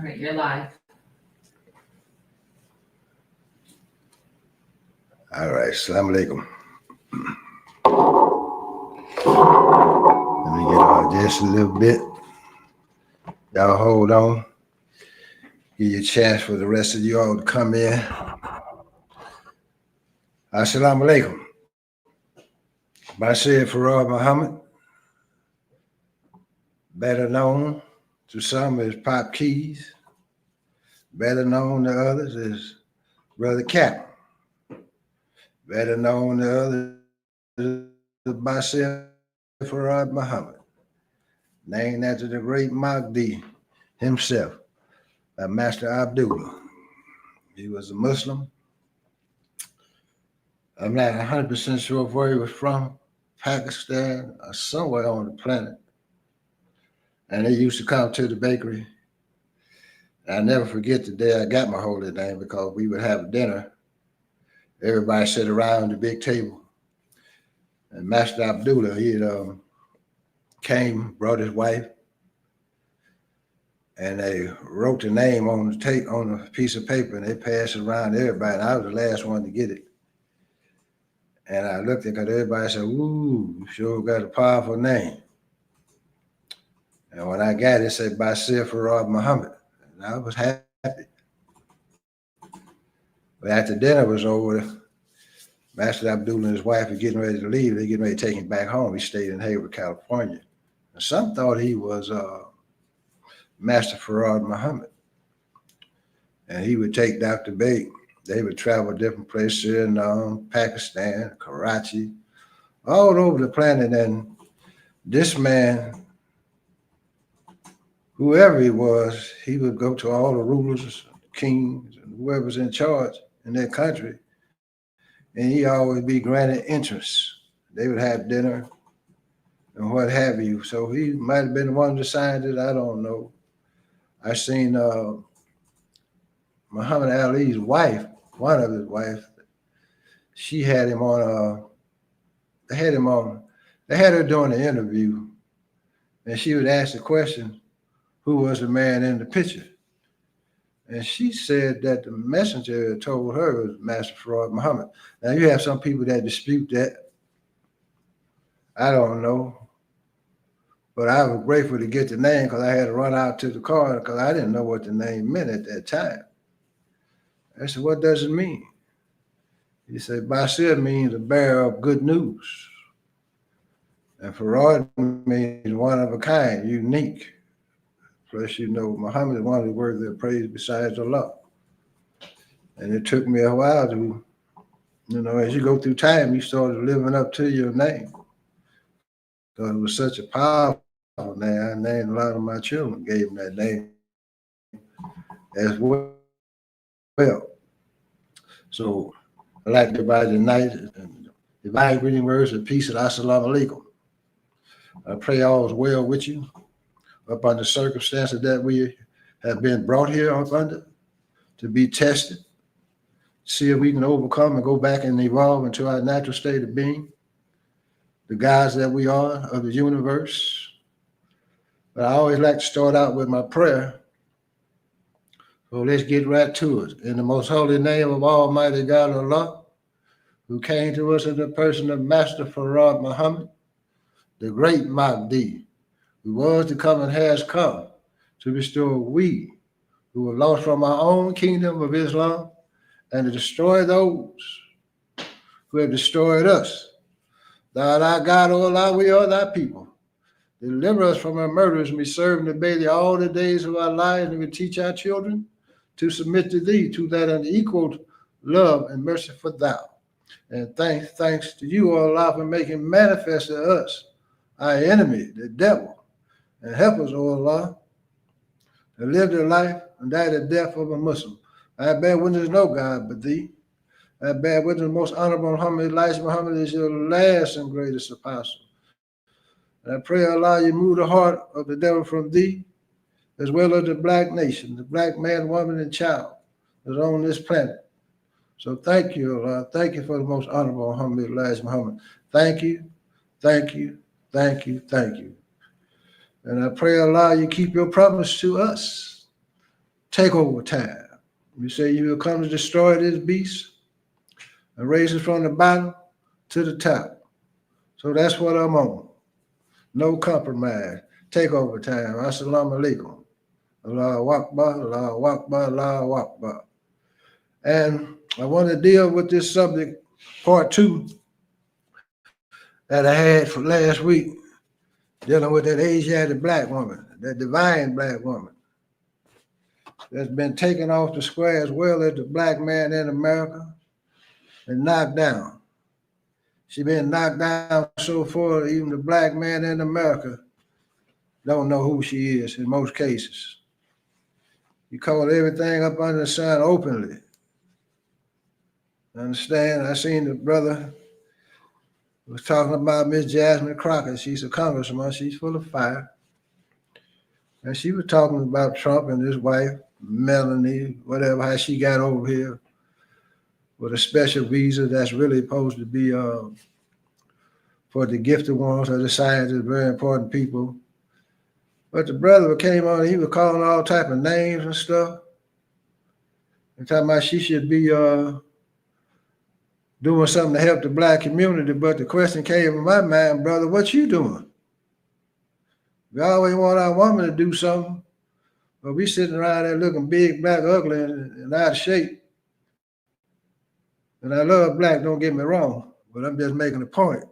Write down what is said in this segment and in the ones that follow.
All right, you're live. All right, assalamu alaikum. Let me get on just a little bit. Y'all hold on. Give you a chance for the rest of you all to come in. Assalamu alaikum. Bashir Farad Muhammad, better known to some as PopKeys, better known to others as Brother Cap, better known to others as Bashir Farad Muhammad, named after the great Mahdi himself, by Master Abdullah. He was a Muslim. I'm not 100% sure where he was from, Pakistan or somewhere on the planet. And he used to come to the bakery. I never forget the day I got my holy name, because we would have dinner. Everybody sit around the big table. And Master Abdullah, he came, brought his wife, and they wrote the name on the tape on a piece of paper, and they passed it around to everybody. And I was the last one to get it. And I looked at everybody and said, "Ooh, you sure got a powerful name." And when I got it, it said Bashir Farad Muhammad. And I was happy. But after dinner was over, Master Abdullah and his wife were getting ready to leave. They're getting ready to take him back home. He stayed in Hayward, California. And some thought he was Master Farad Muhammad. And he would take Dr. Beg. They would travel different places in Pakistan, Karachi, all over the planet. And this man, whoever he was, he would go to all the rulers, kings, and whoever's in charge in their country, and he always be granted entrance. They would have dinner and what have you. So he might have been one of the scientists, I don't know. I seen Muhammad Ali's wife, one of his wives, she had him on, they had her doing the interview, and she would ask the question, who was the man in the picture? And she said that the messenger told her it was Master Farad Muhammad. Now, you have some people that dispute that. I don't know. But I was grateful to get the name, because I had to run out to the car because I didn't know what the name meant at that time. I said, "What does it mean?" He said, "Bashir means a bearer of good news. And Farad means one of a kind, unique. Plus, Muhammad is one of the words that praise besides Allah." And it took me a while to, as you go through time, you started living up to your name. So it was such a powerful name. I named a lot of my children, gave them that name as well. So I'd like everybody tonight, divine greeting words of peace and assalamu alaikum. I pray all is well with you up under circumstances that we have been brought here up under to be tested, see if we can overcome and go back and evolve into our natural state of being, the guys that we are of the universe. But I always like to start out with my prayer. So let's get right to it. In the most holy name of Almighty God Allah, who came to us in the person of Master Farad Muhammad, the great Mahdi, who was to come and has come to restore we who were lost from our own kingdom of Islam, and to destroy those who have destroyed us. Thou art our God, O Allah, we are thy people. Deliver us from our murders, and we serve and obey thee all the days of our lives, and we teach our children to submit to thee, to that unequaled love and mercy for thou. And thanks to you, O Allah, for making manifest to us our enemy, the devil, and help us, O Allah, to live the life and die the death of a Muslim. I bear witness no God but thee. I bear witness the most honorable Muhammad, Muhammad is your last and greatest apostle. And I pray, Allah, you move the heart of the devil from thee, as well as the black nation, the black man, woman, and child that's on this planet. So thank you, Allah. Thank you for the most honorable Muhammad, Muhammad. Thank you, thank you, thank you, thank you. And I pray, Allah, you keep your promise to us, takeover time. You say you will come to destroy this beast and raise it from the bottom to the top. So that's what I'm on. No compromise. Takeover time. Assalamu alaikum. Allahu Akbar, Allahu Akbar, Allahu Akbar. And I want to deal with this subject, part 2, that I had for last week, dealing with that Asiatic black woman, that divine black woman that's been taken off the square as well as the black man in America and knocked down. She been knocked down so far, even the black man in America don't know who she is in most cases. You call everything up under the sun openly. Understand? I seen the brother was talking about Miss Jasmine Crockett. She's a congresswoman. She's full of fire. And she was talking about Trump and his wife, Melanie, whatever, how she got over here with a special visa that's really supposed to be for the gifted ones or the scientists, very important people. But the brother came on, he was calling all type of names and stuff. And talking about she should be doing something to help the black community. But the question came in my mind, brother, what you doing? We always want our woman to do something, but we sitting around there looking big, black, ugly, and out of shape. And I love black, don't get me wrong, but I'm just making a point.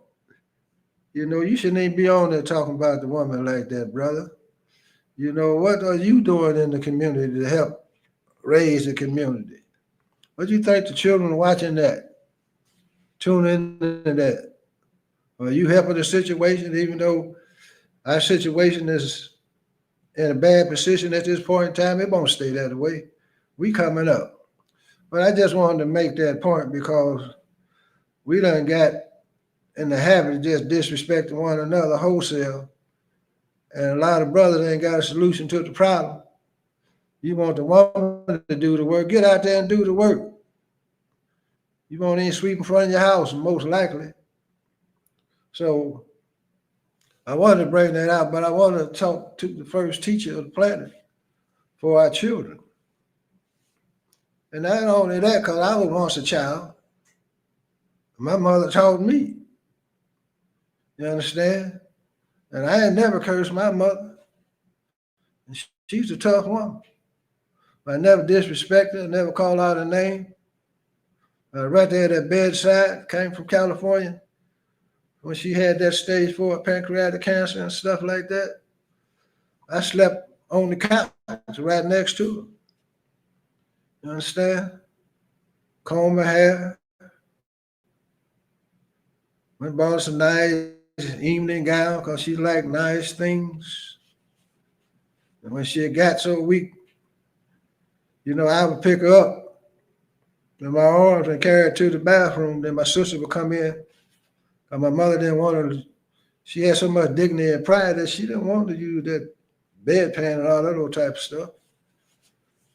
You know, you shouldn't even be on there talking about the woman like that, brother. You know, what are you doing in the community to help raise the community? What do you think the children watching that, tuning into that? Are you helping the situation even though our situation is in a bad position at this point in time? It won't stay that way. We coming up. But I just wanted to make that point because we done got in the habit of just disrespecting one another wholesale. And a lot of brothers ain't got a solution to the problem. You want the woman to do the work, get out there and do the work. You won't even sweep in front of your house, most likely. So I wanted to bring that out, but I want to talk to the first teacher of the planet for our children. And not only that, because I was once a child. My mother taught me. You understand? And I had never cursed my mother. And she's a tough woman. I never disrespected her, never called out her name. Right there at that bedside, came from California, when she had that stage 4 pancreatic cancer and stuff like that. I slept on the couch right next to her. You understand? Comb her hair. Went and bought some nice evening gown because she liked nice things. And when she got so weak, you know, I would pick her up in my arms and carry her to the bathroom. Then my sister would come in. And my mother didn't want her to, she had so much dignity and pride that she didn't want to use that bedpan and all that old type of stuff.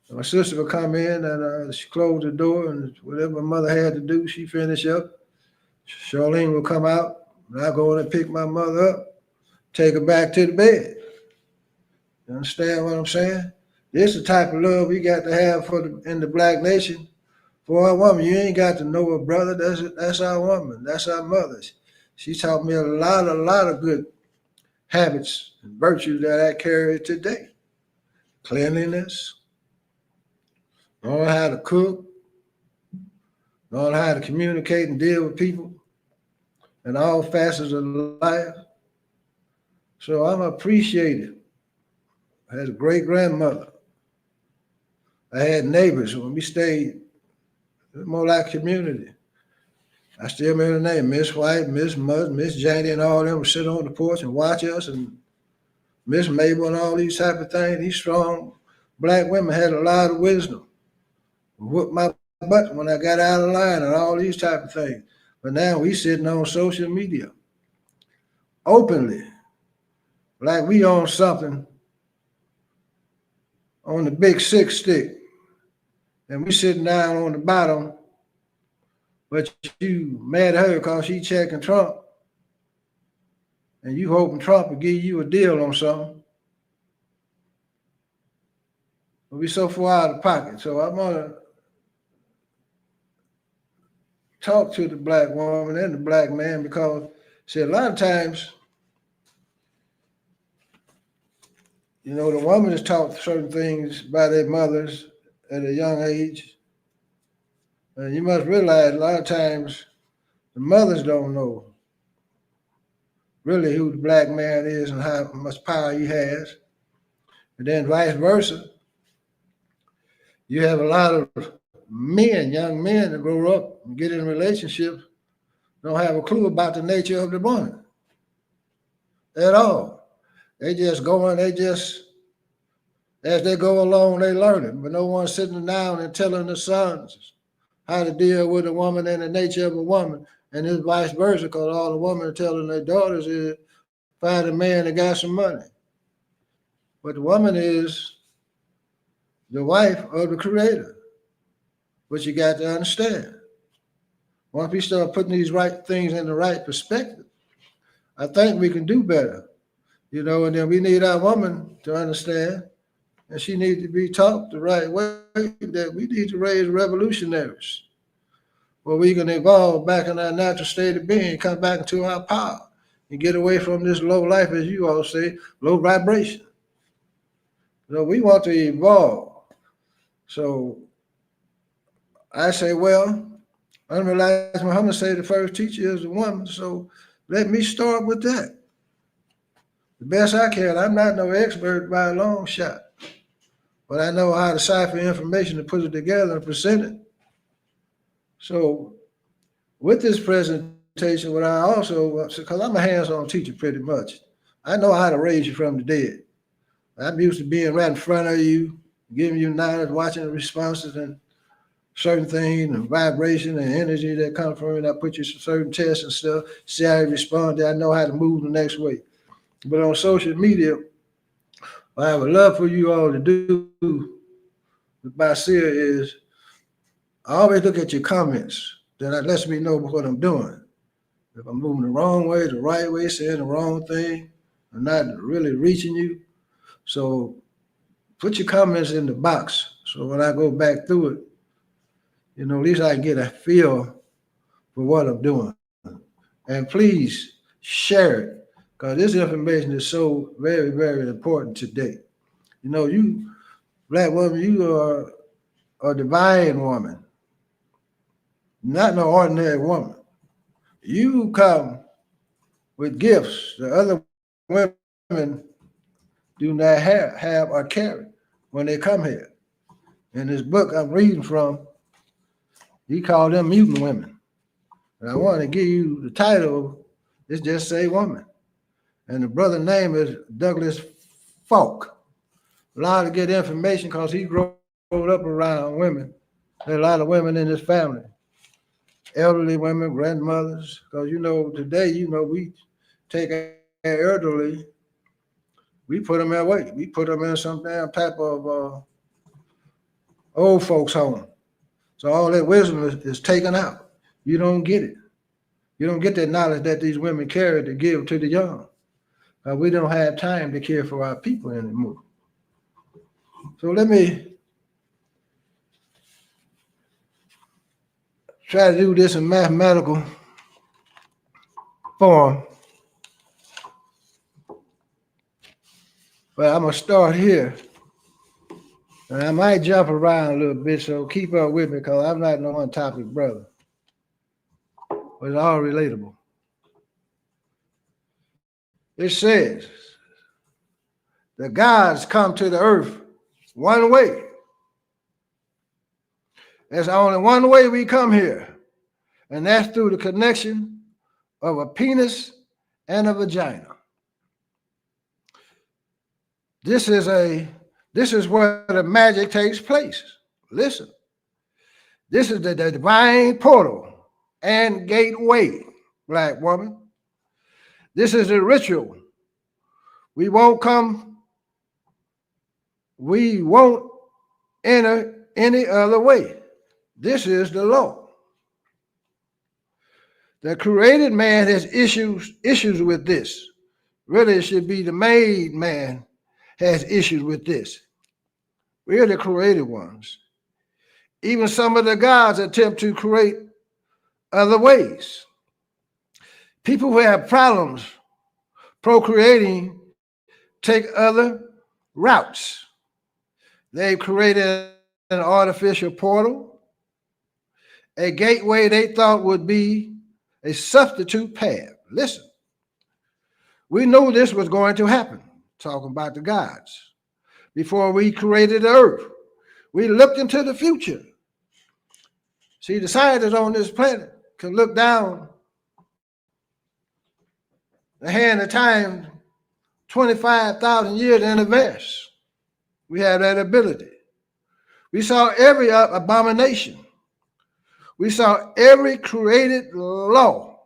And my sister would come in and she closed the door, and whatever my mother had to do, she finished up. Charlene would come out, and I go in and pick my mother up, take her back to the bed. You understand what I'm saying? This is the type of love we got to have in the black nation for our woman. You ain't got to know her brother. That's our woman. That's our mother. She taught me a lot of good habits and virtues that I carry today. Cleanliness, knowing how to cook, knowing how to communicate and deal with people in all facets of life. So I'm appreciative. I had a great grandmother. I had neighbors when we stayed, more like community. I still remember the name, Miss White, Miss Mud, Miss Janie, and all of them would sit on the porch and watch us, and Miss Mabel and all these type of things. These strong black women had a lot of wisdom. Whooped my butt when I got out of line and all these type of things. But now we sitting on social media openly, like we own something on the big 6 stick, and we sitting down on the bottom, but you mad at her because she checking Trump, and you hoping Trump will give you a deal on something. We'll be so far out of pocket. So I'm gonna talk to the black woman and the black man because, see, a lot of times, you know, the woman is taught certain things by their mothers at a young age. And you must realize a lot of times the mothers don't know really who the black man is and how much power he has. And then vice versa. You have a lot of men, young men that grow up and get in relationships, don't have a clue about the nature of the woman at all. They just go on, as they go along, they learn it. But no one's sitting down and telling the sons how to deal with a woman and the nature of a woman. And it's vice versa, because all the women are telling their daughters is find a man that got some money. But the woman is the wife of the creator. But you got to understand, once we start putting these right things in the right perspective, I think we can do better. You know, and then we need our woman to understand, and she needs to be taught the right way, that we need to raise revolutionaries where we can evolve back in our natural state of being, come back into our power, and get away from this low life, as you all say, low vibration. So we want to evolve. So I say, well, unrealized Muhammad said the first teacher is a woman, so let me start with that. The best I can. I'm not no expert by a long shot, but I know how to cipher information and put it together and present it. So with this presentation, what I also, because I'm a hands-on teacher pretty much, I know how to raise you from the dead. I'm used to being right in front of you, giving you knowledge, watching the responses and certain things and vibration and energy that come from it. I put you some certain tests and stuff, see how you respond. I know how to move the next way. But on social media, what I would love for you all to do with Basir is I always look at your comments. That lets me know what I'm doing. If I'm moving the wrong way, the right way, saying the wrong thing, I'm not really reaching you. So put your comments in the box. So when I go back through it, you know, at least I can get a feel for what I'm doing. And please share it, because this information is so very, very important today. You know, you, black woman, you are a divine woman, not no ordinary woman. You come with gifts that other women do not have or carry when they come here. In this book I'm reading from, he called them mutant women. And I want to give you the title, it's just say woman. And the brother's name is Douglas Falk. A lot of good information because he grew up around women. There are a lot of women in his family. Elderly women, grandmothers, because you know, today, you know, we take our elderly, we put them away. We put them in some damn type of old folks home. So all that wisdom is taken out. You don't get it. You don't get that knowledge that these women carry to give to the young. We don't have time to care for our people anymore. So let me try to do this in mathematical form. But I'm going to start here. And I might jump around a little bit, so keep up with me, because I'm not no one-topic brother. But it's all relatable. It says, the gods come to the earth one way. There's only one way we come here, and that's through the connection of a penis and a vagina. This is where the magic takes place. Listen, this is the divine portal and gateway, black woman. This is the ritual. We won't enter any other way. This is the law. The created man has issues with this. Really, it should be the made man has issues with this. We are the created ones. Even some of the gods attempt to create other ways. People who have problems procreating take other routes. They've created an artificial portal, a gateway they thought would be a substitute path. Listen, we knew this was going to happen, talking about the gods. Before we created the earth, we looked into the future. See, the scientists on this planet can look down the hand of time 25,000 years in advance. We have that ability. We saw every abomination. We saw every created law.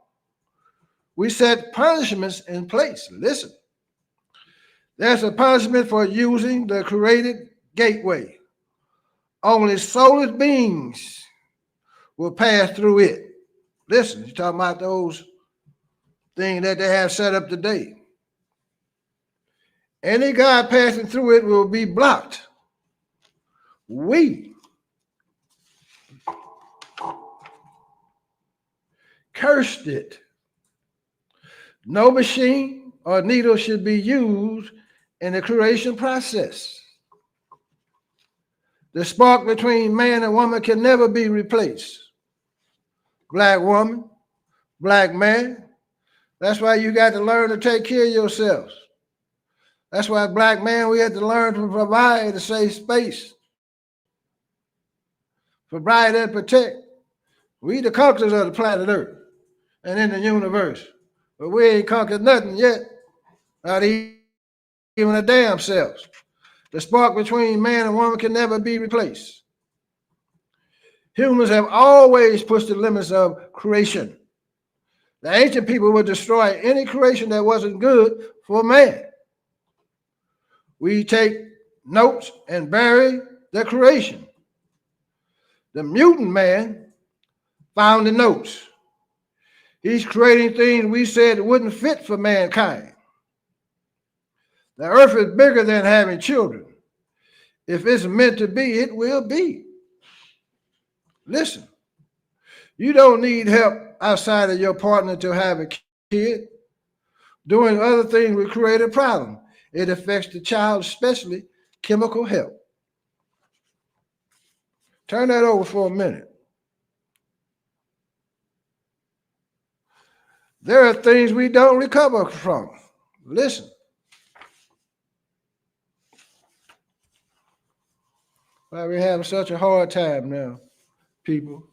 We set punishments in place. Listen, there's a punishment for using the created gateway. Only soulless beings will pass through it. Listen, you're talking about those things that they have set up today. Any God passing through it will be blocked. We cursed it. No machine or needle should be used in the creation process. The spark between man and woman can never be replaced. Black woman, black man. That's why you got to learn to take care of yourselves. That's why, black man, we have to learn to provide a safe space. Provide and protect. We the conquerors of the planet Earth and in the universe. But we ain't conquered nothing yet. Not even a damn selves. The spark between man and woman can never be replaced. Humans have always pushed the limits of creation. The ancient people would destroy any creation that wasn't good for man. We take notes and bury the creation. The mutant man found the notes. He's creating things we said wouldn't fit for mankind. The earth is bigger than having children. If it's meant to be, it will be. Listen, you don't need help outside of your partner to have a kid. Doing other things will create a problem. It affects the child, especially chemical health. Turn that over for a minute. There are things we don't recover from. Listen. Why we're having such a hard time now, people.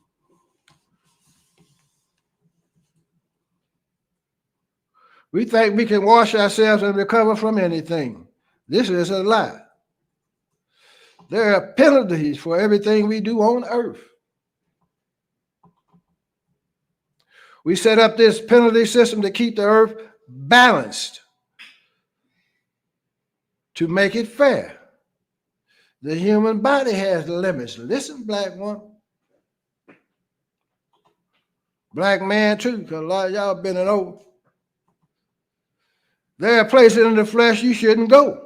We think we can wash ourselves and recover from anything. This is a lie. There are penalties for everything we do on earth. We set up this penalty system to keep the earth balanced, to make it fair. The human body has limits. Listen, black one. Black man too, because a lot of y'all bending over. There are places in the flesh you shouldn't go.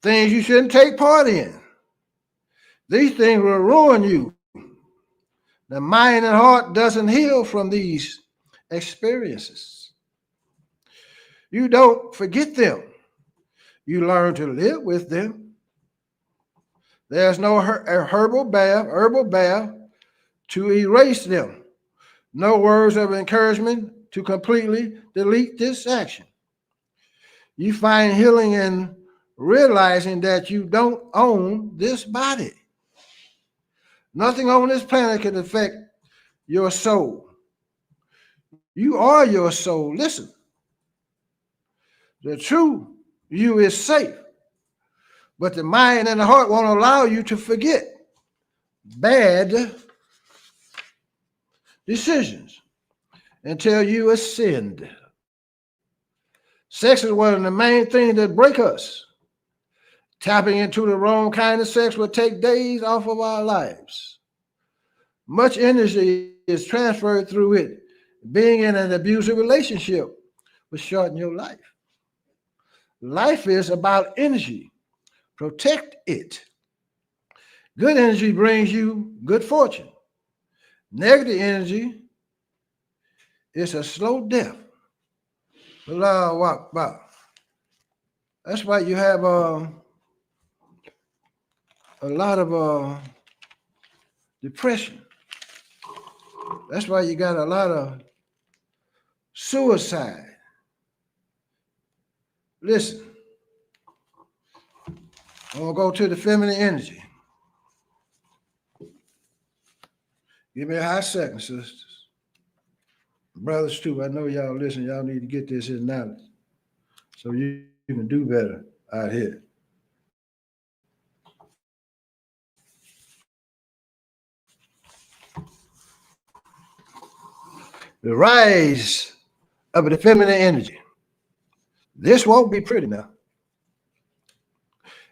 Things you shouldn't take part in. These things will ruin you. The mind and heart doesn't heal from these experiences. You don't forget them. You learn to live with them. There's no herbal bath to erase them. No words of encouragement to completely delete this action. You find healing in realizing that you don't own this body. Nothing on this planet can affect your soul. You are your soul. Listen, the true you is safe, but the mind and the heart won't allow you to forget bad decisions until you ascend. Sex is one of the main things that break us. Tapping into the wrong kind of sex will take days off of our lives. Much energy is transferred through it. Being in an abusive relationship will shorten your life. Life is about energy. Protect it. Good energy brings you good fortune. Negative energy is a slow death. That's why you have a lot of depression. That's why you got a lot of suicide. Listen, I'm going to go to the feminine energy. Give me a hot second, sisters. Brothers, too, I know y'all listen. Y'all need to get this in knowledge so you can do better out here. The rise of the feminine energy. This won't be pretty now.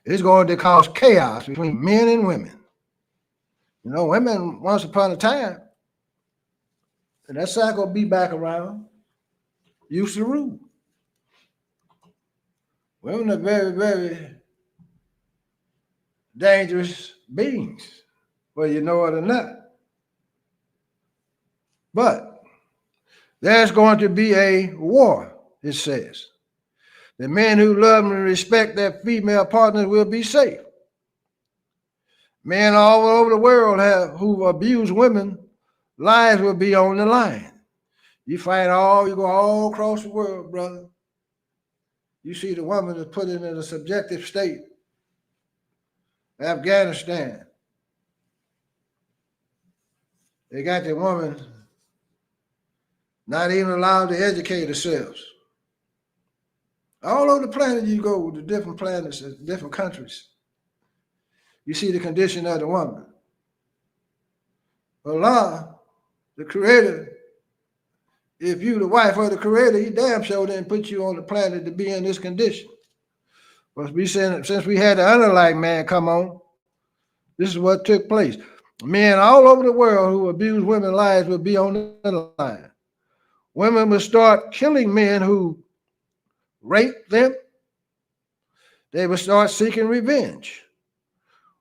It's going to cause chaos between men and women. You know, women, once upon a time, and that cycle will be back around, used to rule. Women are very, very dangerous beings, whether you know it or not. But there's going to be a war, it says. The men who love and respect their female partners will be safe. Men all over the world who abuse women, lives will be on the line. You go all across the world, brother. You see the woman is put in a subjective state. Afghanistan, they got the woman not even allowed to educate themselves. All over the planet you go, to different planets, different countries, you see the condition of the woman. Allah, the creator, if you the wife of the creator, he damn sure didn't put you on the planet to be in this condition. But since we had the unalike man come on, this is what took place. Men all over the world who abuse women's lives will be on the line. Women will start killing men who rape them. They will start seeking revenge.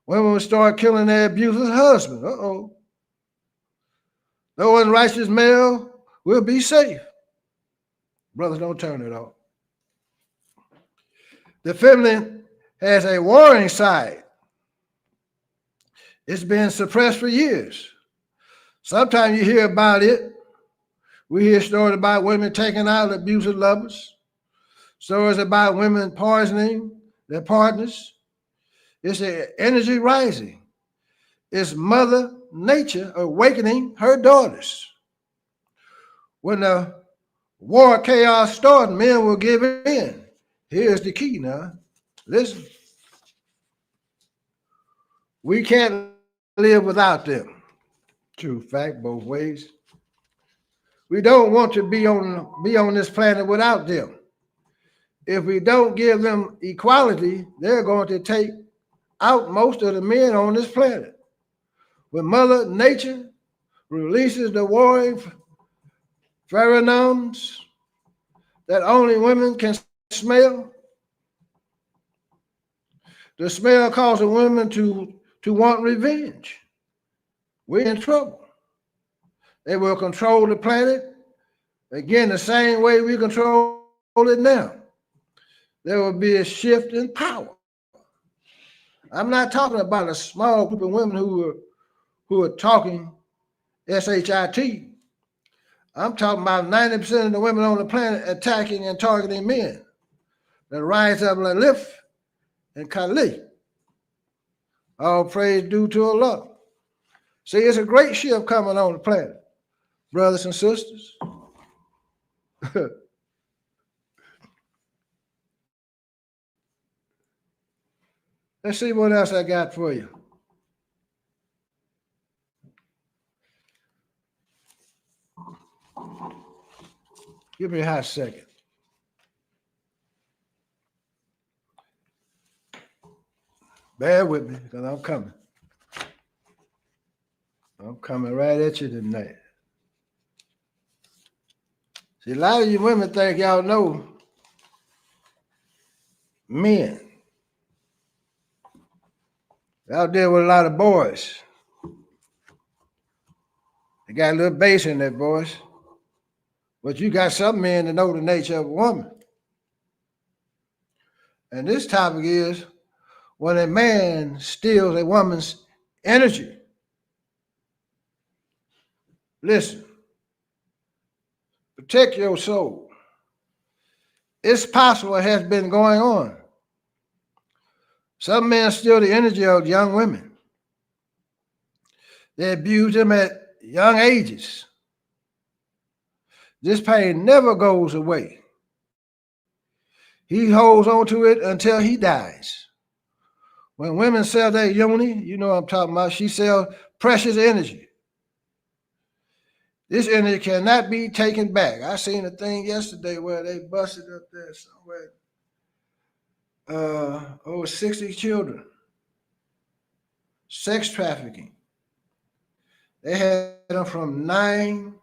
Women will start killing their abuser's husband. No unrighteous male will be safe. Brothers, don't turn it off. The feminine has a warring side. It's been suppressed for years. Sometimes you hear about it. We hear stories about women taking out abusive lovers, stories about women poisoning their partners. It's the energy rising. It's Mother Nature awakening her daughters. When the war chaos starts, men will give in. Here's the key now. Listen. We can't live without them. True fact, both ways. We don't want to be on this planet without them. If we don't give them equality, they're going to take out most of the men on this planet. When Mother Nature releases the warring pheromones that only women can smell, the smell causes women to want revenge. We're in trouble. They will control the planet, again, the same way we control it now. There will be a shift in power. I'm not talking about a small group of women who are talking SHIT. I'm talking about 90% of the women on the planet attacking and targeting men. The rise of Lalif and Kali. All praise due to Allah. See, it's a great shift coming on the planet, brothers and sisters. Let's see what else I got for you. Give me a hot second. Bear with me, because I'm coming. I'm coming right at you tonight. See, a lot of you women think y'all know men. Out there with a lot of boys. They got a little bass in their voice. But you got some men that know the nature of a woman. And this topic is when a man steals a woman's energy. Listen, protect your soul. It's possible it has been going on. Some men steal the energy of young women. They abuse them at young ages. This pain never goes away. He holds on to it until he dies. When women sell their yoni, you know what I'm talking about, she sells precious energy. This energy cannot be taken back. I seen a thing yesterday where they busted up there somewhere, over 60 children. Sex trafficking. They had them from 9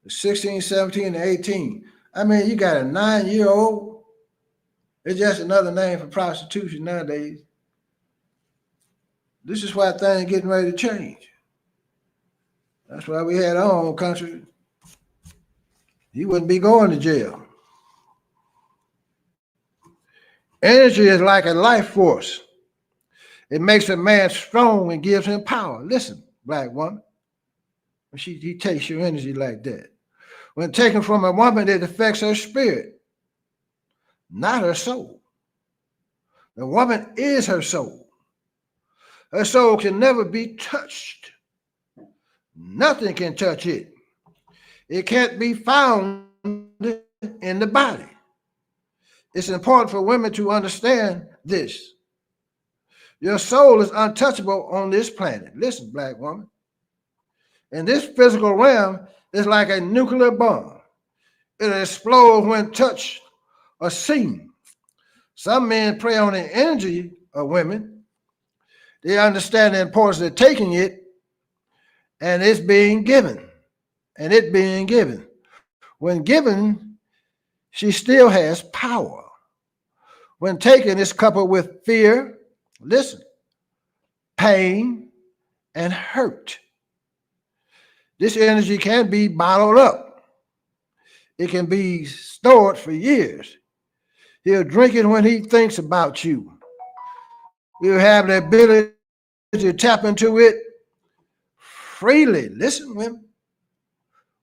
to 16, 17, and 18. I mean, you got a 9-year-old. It's just another name for prostitution nowadays. This is why things getting ready to change. That's why we had our own country. He wouldn't be going to jail. Energy is like a life force. It makes a man strong and gives him power. Listen, black woman, he takes your energy like that. When taken from a woman, it affects her spirit, not her soul. The woman is her soul. Her soul can never be touched. Nothing can touch it. It can't be found in the body. It's important for women to understand this. Your soul is untouchable on this planet. Listen, black woman. And this physical realm is like a nuclear bomb. It'll explode when touched or seen. Some men prey on the energy of women. They understand the importance of taking it, and it's being given. And it being given. When given, she still has power. When taken, it's coupled with fear, listen, pain, and hurt. This energy can be bottled up. It can be stored for years. He'll drink it when he thinks about you. He'll have the ability to tap into it freely. Listen, women.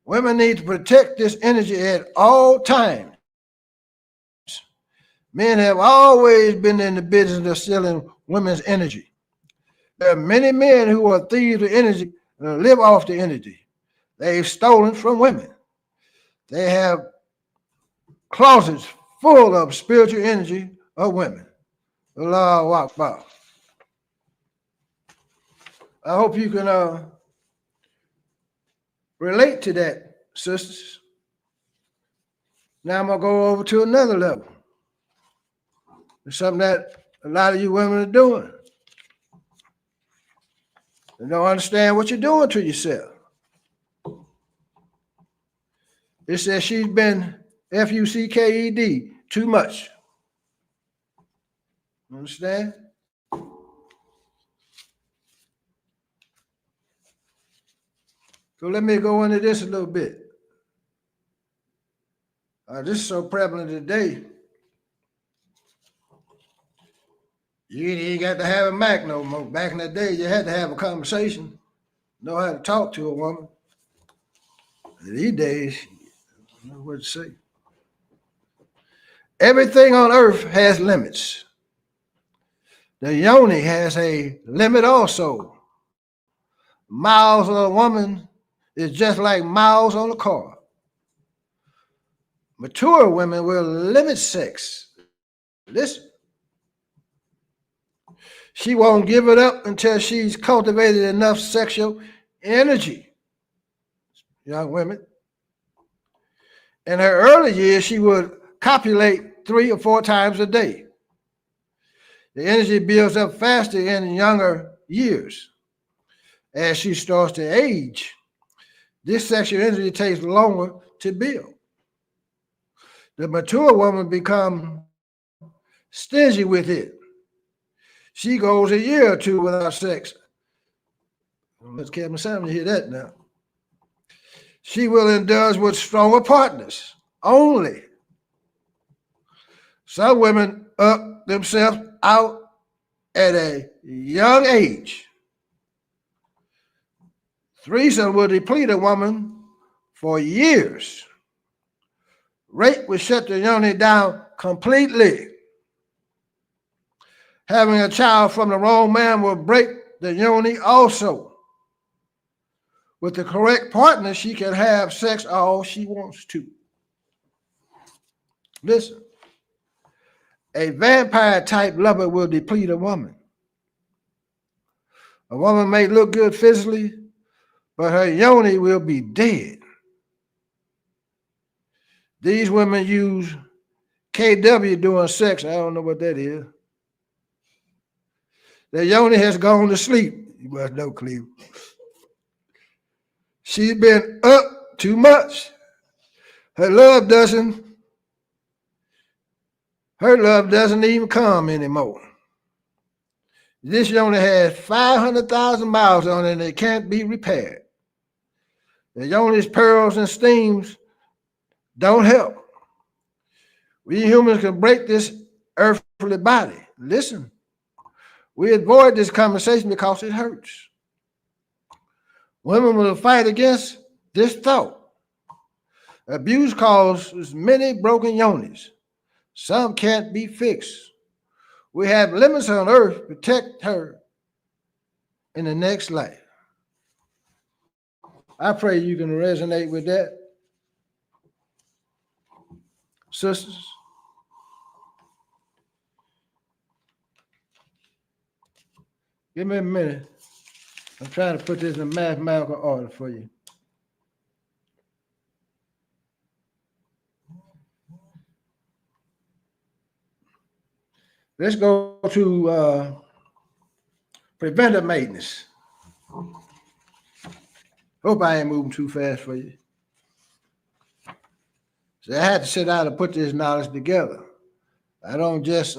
Women need to protect this energy at all times. Men have always been in the business of stealing women's energy. There are many men who are thieves of energy and live off the energy they've stolen from women. They have closets full of spiritual energy of women. Allahu Akbar. I hope you can relate to that, sisters. Now I'm going to go over to another level. It's something that a lot of you women are doing. You don't understand what you're doing to yourself. It says she's been F-U-C-K-E-D, too much. Understand? So let me go into this a little bit. This is so prevalent today. You ain't got to have a Mac no more. Back in the day, you had to have a conversation, know how to talk to a woman. These days, I don't know what to say. Everything on earth has limits. The yoni has a limit also. Miles on a woman is just like miles on a car. Mature women will limit sex. Listen. She won't give it up until she's cultivated enough sexual energy. Young women. In her early years, she would copulate 3 or 4 times a day. The energy builds up faster in younger years. As she starts to age, this sexual energy takes longer to build. The mature woman becomes stingy with it. She goes a year or two without sex. Let's Kevin Samuel hear that now. She will indulge with stronger partners only. Some women up themselves out at a young age. Threesome will deplete a woman for years. Rape will shut the yoni down completely. Having a child from the wrong man will break the yoni also. With the correct partner, she can have sex all she wants to. Listen, a vampire type lover will deplete a woman. A woman may look good physically, but her yoni will be dead. These women use KW during sex. I don't know what that is. The yoni has gone to sleep. You must know, Cleve. She's been up too much. Her love doesn't even come anymore. This yoni has 500,000 miles on it and it can't be repaired. The yoni's pearls and steams don't help. We humans can break this earthly body. Listen, we avoid this conversation because it hurts. Women will fight against this thought. Abuse causes many broken yonis. Some can't be fixed. We have limits on earth to protect her in the next life. I pray you can resonate with that. Sisters, give me a minute. I'm trying to put this in mathematical order for you. Let's go to preventive maintenance. Hope I ain't moving too fast for you. So I had to sit down and put this knowledge together. I don't just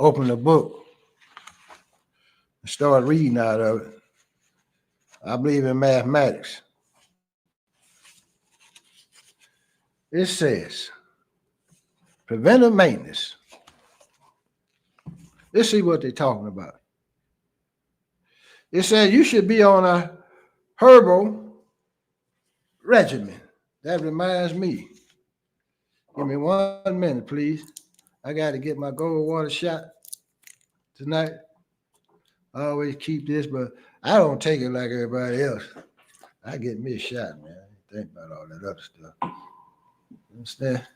open the book and start reading out of it. I believe in mathematics. It says, preventive maintenance. Let's see what they're talking about. It says you should be on a herbal regimen. That reminds me. Give me 1 minute, please. I got to get my gold water shot tonight. I always keep this, but I don't take it like everybody else. I get me a shot, man. I ain't think about all that other stuff. Understand?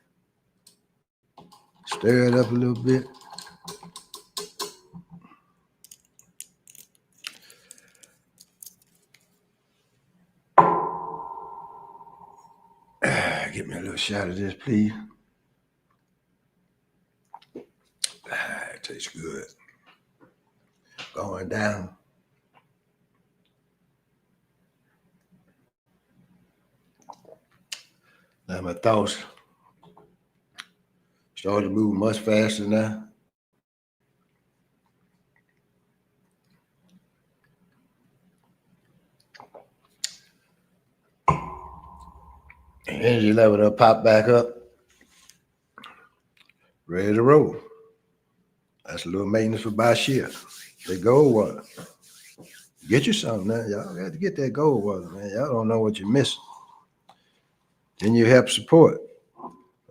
Stir it up a little bit. Give me a little shot of this, please. It tastes good. Going down. Now my thoughts start to move much faster now. Energy level will pop back up. Ready to roll. That's a little maintenance for Bashir. The gold water. Get you something now. Y'all got to get that gold water, man. Y'all don't know what you're missing. Then you help support.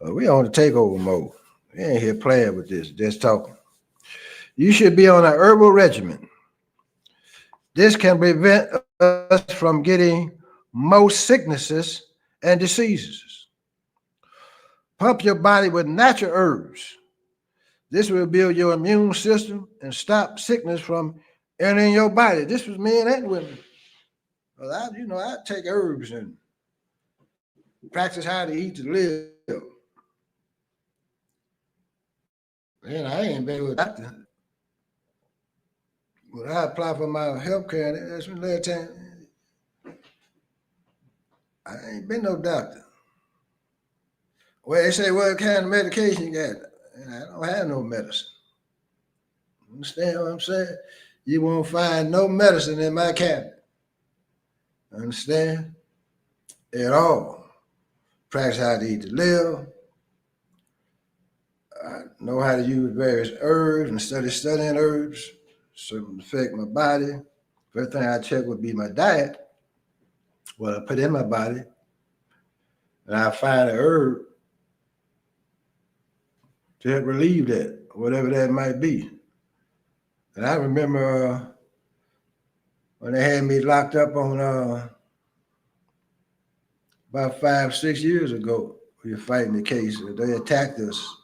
We on the takeover mode. We ain't here playing with this, just talking. You should be on an herbal regimen. This can prevent us from getting most sicknesses and diseases. Pump your body with natural herbs. This will build your immune system and stop sickness from entering your body. This was men and women. Well, I take herbs and practice how to eat to live. Man, I ain't been with a doctor. When I apply for my health care, that's when last time I ain't been no doctor. Well, they say, what kind of medication you got? And I don't have no medicine. Understand what I'm saying? You won't find no medicine in my cabinet. Understand? At all. Practice how to eat to live. I know how to use various herbs and studying herbs. Certain affect my body. First thing I check would be my diet, what I put in my body, and I find a herb to help relieve that, whatever that might be. And I remember when they had me locked up on about 5-6 years ago, we were fighting the case. They attacked us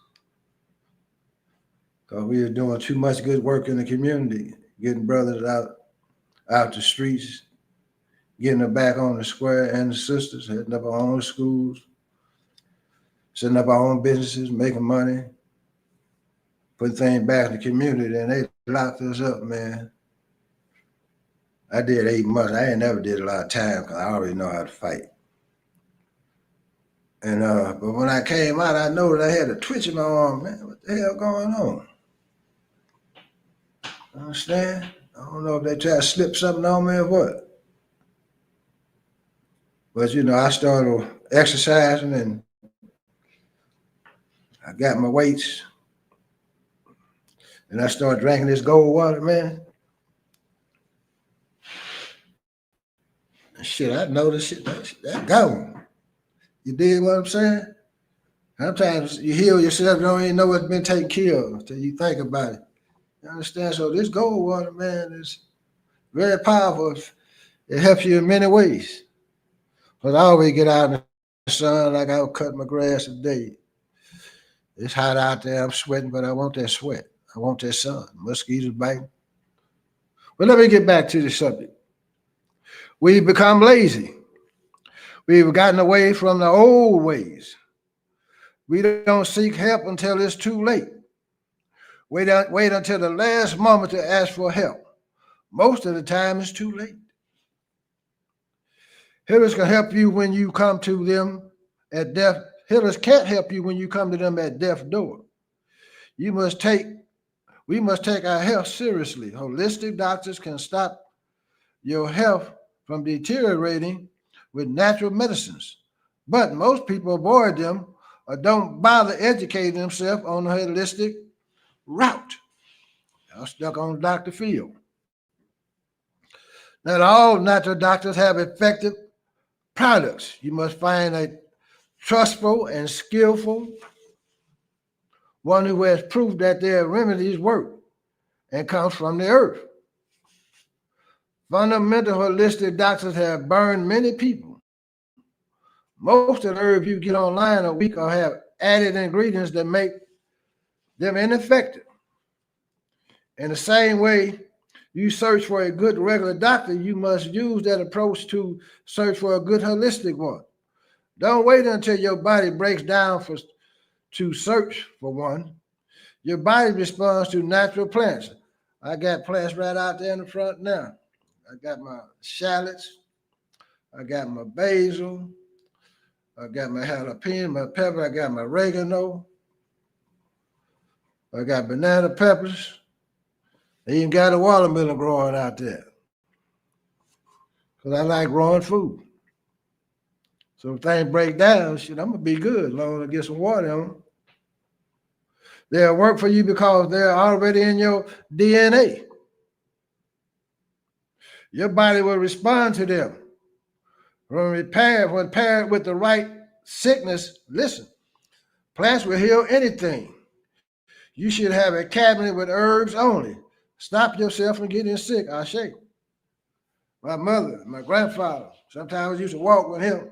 because we were doing too much good work in the community, getting brothers out the streets, getting them back on the square, and the sisters, setting up our own schools, setting up our own businesses, making money, putting things back in the community, and they locked us up, man. I did 8 months. I ain't never did a lot of time because I already know how to fight. And but when I came out, I noticed I had a twitch in my arm, man. What the hell going on? Understand? I don't know if they try to slip something on me or what. But you know, I started exercising and I got my weights. And I started drinking this gold water, man. And shit, I noticed shit that gone. You dig what I'm saying? Sometimes you heal yourself, you don't even know what's been taken care of until you think about it. You understand? So this gold water, man, is very powerful. It helps you in many ways. But I always get out in the sun like I was cutting my grass today. It's hot out there, I'm sweating, but I want that sweat. I want that sun. Mosquitoes biting. But let me get back to the subject. We've become lazy. We've gotten away from the old ways. We don't seek help until it's too late. Wait until the last moment to ask for help. Most of the time, it's too late. Healers can help you when you come to them at death. Healers can't help you when you come to them at death's door. We must take our health seriously. Holistic doctors can stop your health from deteriorating with natural medicines, but most people avoid them or don't bother educating themselves on the holistic route. I'm stuck on Dr. Phil. Not all natural doctors have effective products. You must find a trustful and skillful one who has proof that their remedies work and comes from the earth. Fundamental holistic doctors have burned many people. Most of the herbs you get online are weak or have added ingredients that make them ineffective. In the same way you search for a good regular doctor, you must use that approach to search for a good holistic one. Don't wait until your body breaks down to search for one. Your body responds to natural plants. I got plants right out there in the front now. I got my shallots. I got my basil. I got my jalapeno, my pepper. I got my oregano. I got banana peppers. I even got a watermelon growing out there. Because I like growing food. So if things break down, shit, I'm going to be good as long as I get some water on them. They'll work for you because they're already in your DNA. Your body will respond to them. When paired with the right sickness, listen, plants will heal anything. You should have a cabinet with herbs only. Stop yourself from getting sick, I say. My mother, my grandfather, sometimes used to walk with him.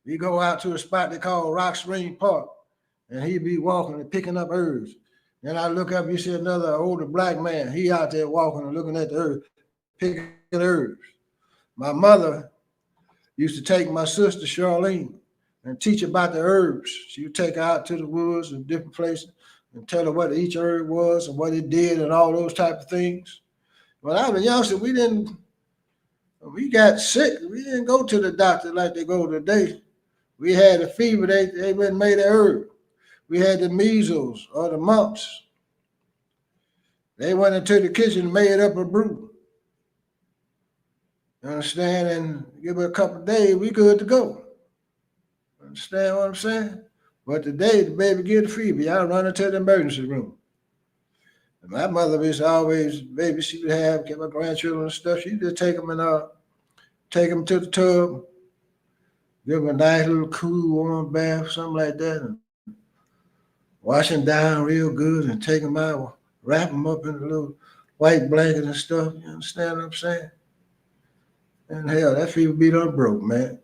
We go out to a spot they call Rock Spring Park, and he'd be walking and picking up herbs. Then I look up, you see another older black man. He out there walking and looking at the herbs, picking herbs. My mother used to take my sister Charlene and teach about the herbs. She would take her out to the woods and different places and tell her what each herb was and what it did and all those type of things. When I was a youngster, we got sick. We didn't go to the doctor like they go today. We had a fever, they went and made a herb. We had the measles or the mumps. They went into the kitchen and made up a brew. You understand? And give it a couple of days, we good to go. Understand what I'm saying? But today, the baby get a fever. Y'all run into the emergency room. And my mother was always, baby, she would have, get my grandchildren and stuff. She'd just take them and take them to the tub, give them a nice little cool warm bath, something like that, and wash them down real good and take them out, wrap them up in a little white blanket and stuff. You understand what I'm saying? And hell, that fever be done broke, man.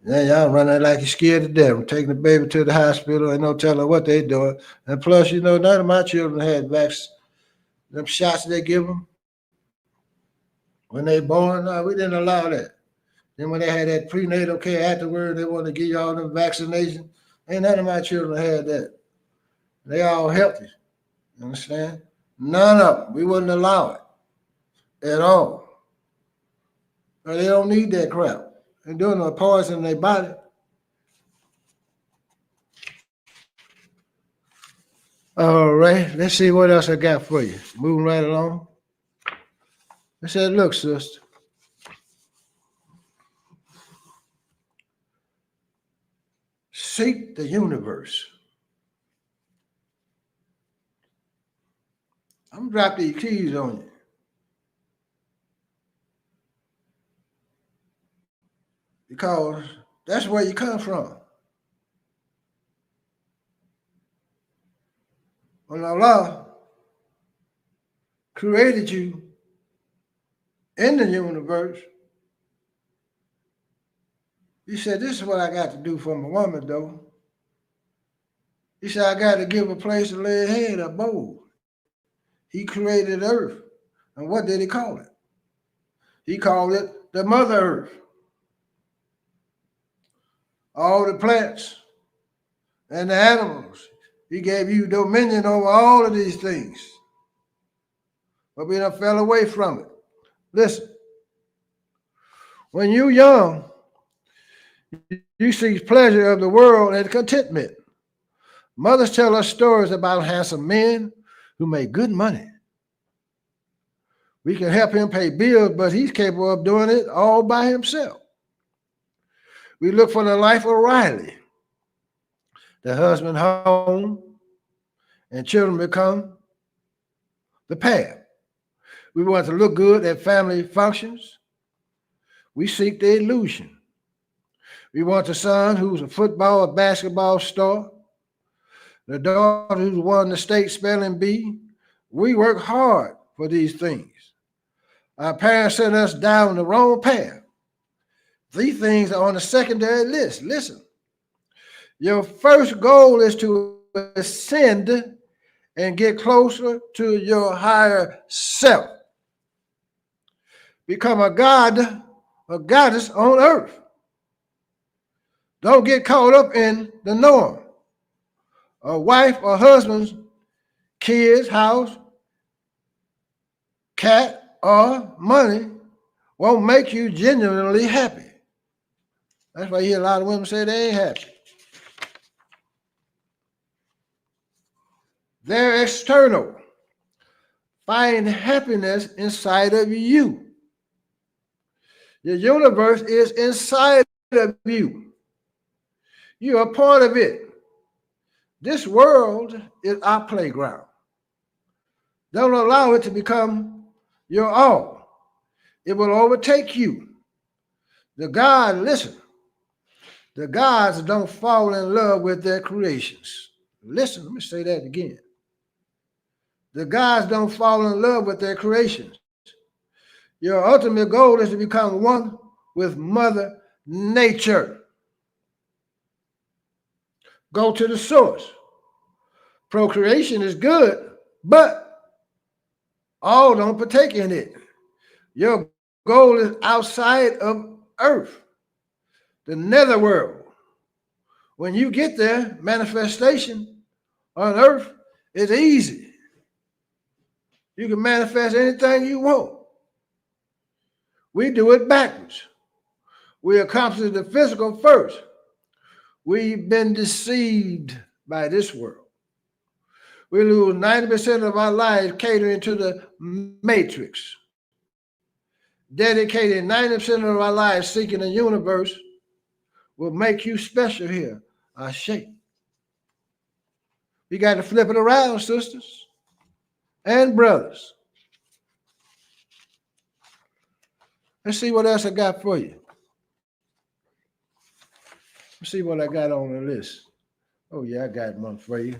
Then y'all running like you're scared to death. I'm taking the baby to the hospital. Ain't no telling what they doing. And plus, you know, none of my children had vaccines. Them shots they give them when they born, no, we didn't allow that. Then when they had that prenatal care afterward, they wanted to give you all them vaccinations. Ain't none of my children had that. They all healthy. You understand? None of them. We wouldn't allow it at all. But they don't need that crap. They're doing no poison in their body. All right, let's see what else I got for you. Moving right along. I said, look, sister. Seek the universe. I'm gonna drop these keys on you. Because that's where you come from. When Allah created you in the universe, He said, this is what I got to do for my woman, though. He said, I got to give a place to lay her head, a bowl. He created earth. And what did he call it? He called it the Mother Earth. All the plants and the animals. He gave you dominion over all of these things. But we done fell away from it. Listen, when you're young, you seek pleasure of the world and contentment. Mothers tell us stories about handsome men who make good money. We can help him pay bills, but he's capable of doing it all by himself. We look for the life of Riley. The husband home and children become the pair. We want to look good at family functions. We seek the illusion. We want the son who's a football or basketball star, the daughter who's won the state spelling bee. We work hard for these things. Our parents sent us down the wrong path. These things are on the secondary list. Listen, your first goal is to ascend and get closer to your higher self. Become a god, a goddess on earth. Don't get caught up in the norm. A wife or husband's kids, house, cat, or money won't make you genuinely happy. That's why you hear a lot of women say they ain't happy. They're external. Find happiness inside of you. The universe is inside of you. You are part of it. This world is our playground. Don't allow it to become your all. It will overtake you. The gods don't fall in love with their creations. Listen, let me say that again. The gods don't fall in love with their creations. Your ultimate goal is to become one with Mother Nature. Go to the source. Procreation is good, but all don't partake in it. Your goal is outside of earth, the netherworld. When you get there, manifestation on earth is easy. You can manifest anything you want. We do it backwards. We accomplish the physical first. We've been deceived by this world. We lose 90% of our lives catering to the matrix, dedicating 90% of our lives seeking the universe will make you special here. I shake. You got to flip it around, sisters and brothers. Let's see what else I got for you. Let's see what I got on the list. Oh, yeah, I got one for you.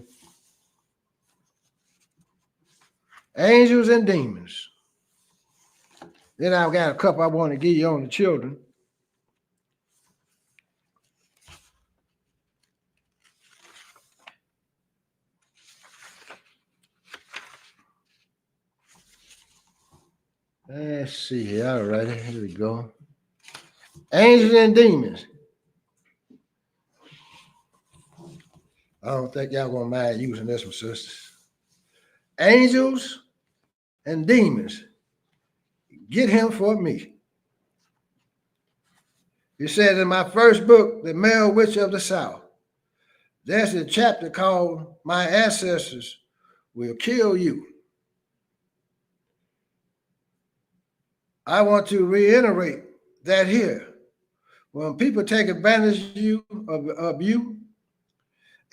Angels and demons. Then I've got a couple I want to give you on the children. Let's see here. All right, here we go. Angels and demons. I don't think y'all gonna mind using this one, sisters. Angels and demons. Get him for me. It said in my first book, The Male Witch of the South, there's a chapter called My Ancestors Will Kill You. I want to reiterate that here. When people take advantage of you,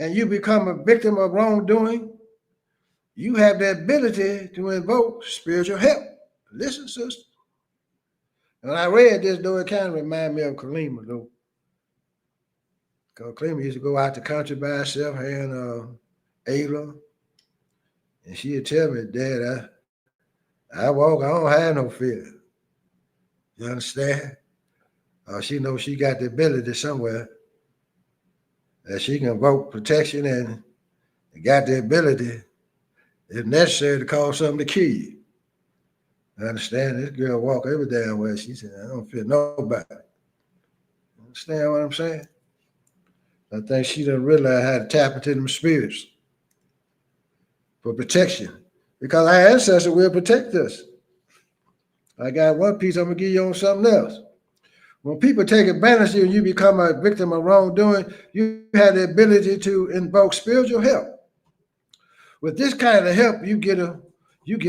and you become a victim of wrongdoing, you have the ability to invoke spiritual help. Listen, sister. When I read this, though, it kind of reminded me of Kalima, though. Because Kalima used to go out the country by herself, her and Ayla. And she'd tell me, Dad, I walk, I don't have no fear. You understand? She knows she got the ability somewhere that she can invoke protection and got the ability, if necessary, to cause something to kill you. I understand this girl walk every damn way. She said, I don't fear nobody. Understand what I'm saying? I think she didn't realize how to tap into them spirits for protection. Because our ancestors will protect us. I got one piece, I'm going to give you on something else. When people take advantage of you and you become a victim of wrongdoing, you have the ability to invoke spiritual help. With this kind of help, you get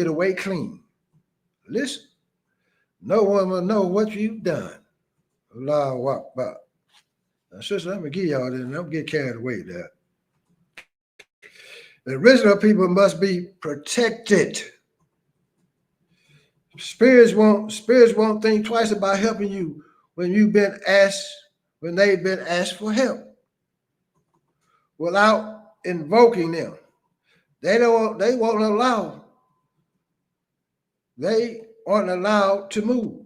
away clean. Listen, no one will know what you've done. Allah walk by. Now, sister, let me give y'all this, and don't get carried away there. The original people must be protected. Spirits won't think twice about helping you when they've been asked for help without invoking them. They aren't allowed to move.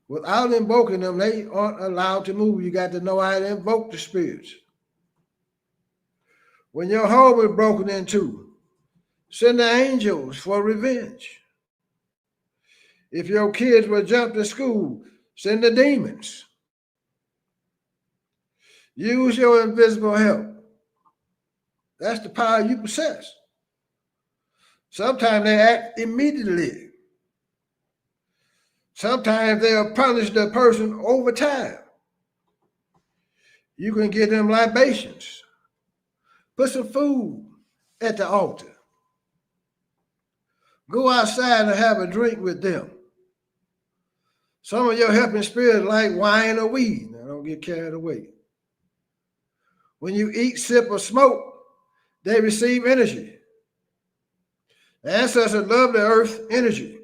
Without invoking them, they aren't allowed to move. You got to know how to invoke the spirits. When your home is broken into, send the angels for revenge. If your kids were jumped to school, send the demons. Use your invisible help. That's the power you possess. Sometimes they act immediately. Sometimes they'll punish the person over time. You can give them libations. Put some food at the altar. Go outside and have a drink with them. Some of your helping spirits like wine or weed. Now, don't get carried away. When you eat, sip, or smoke, they receive energy. The ancestors love the earth energy.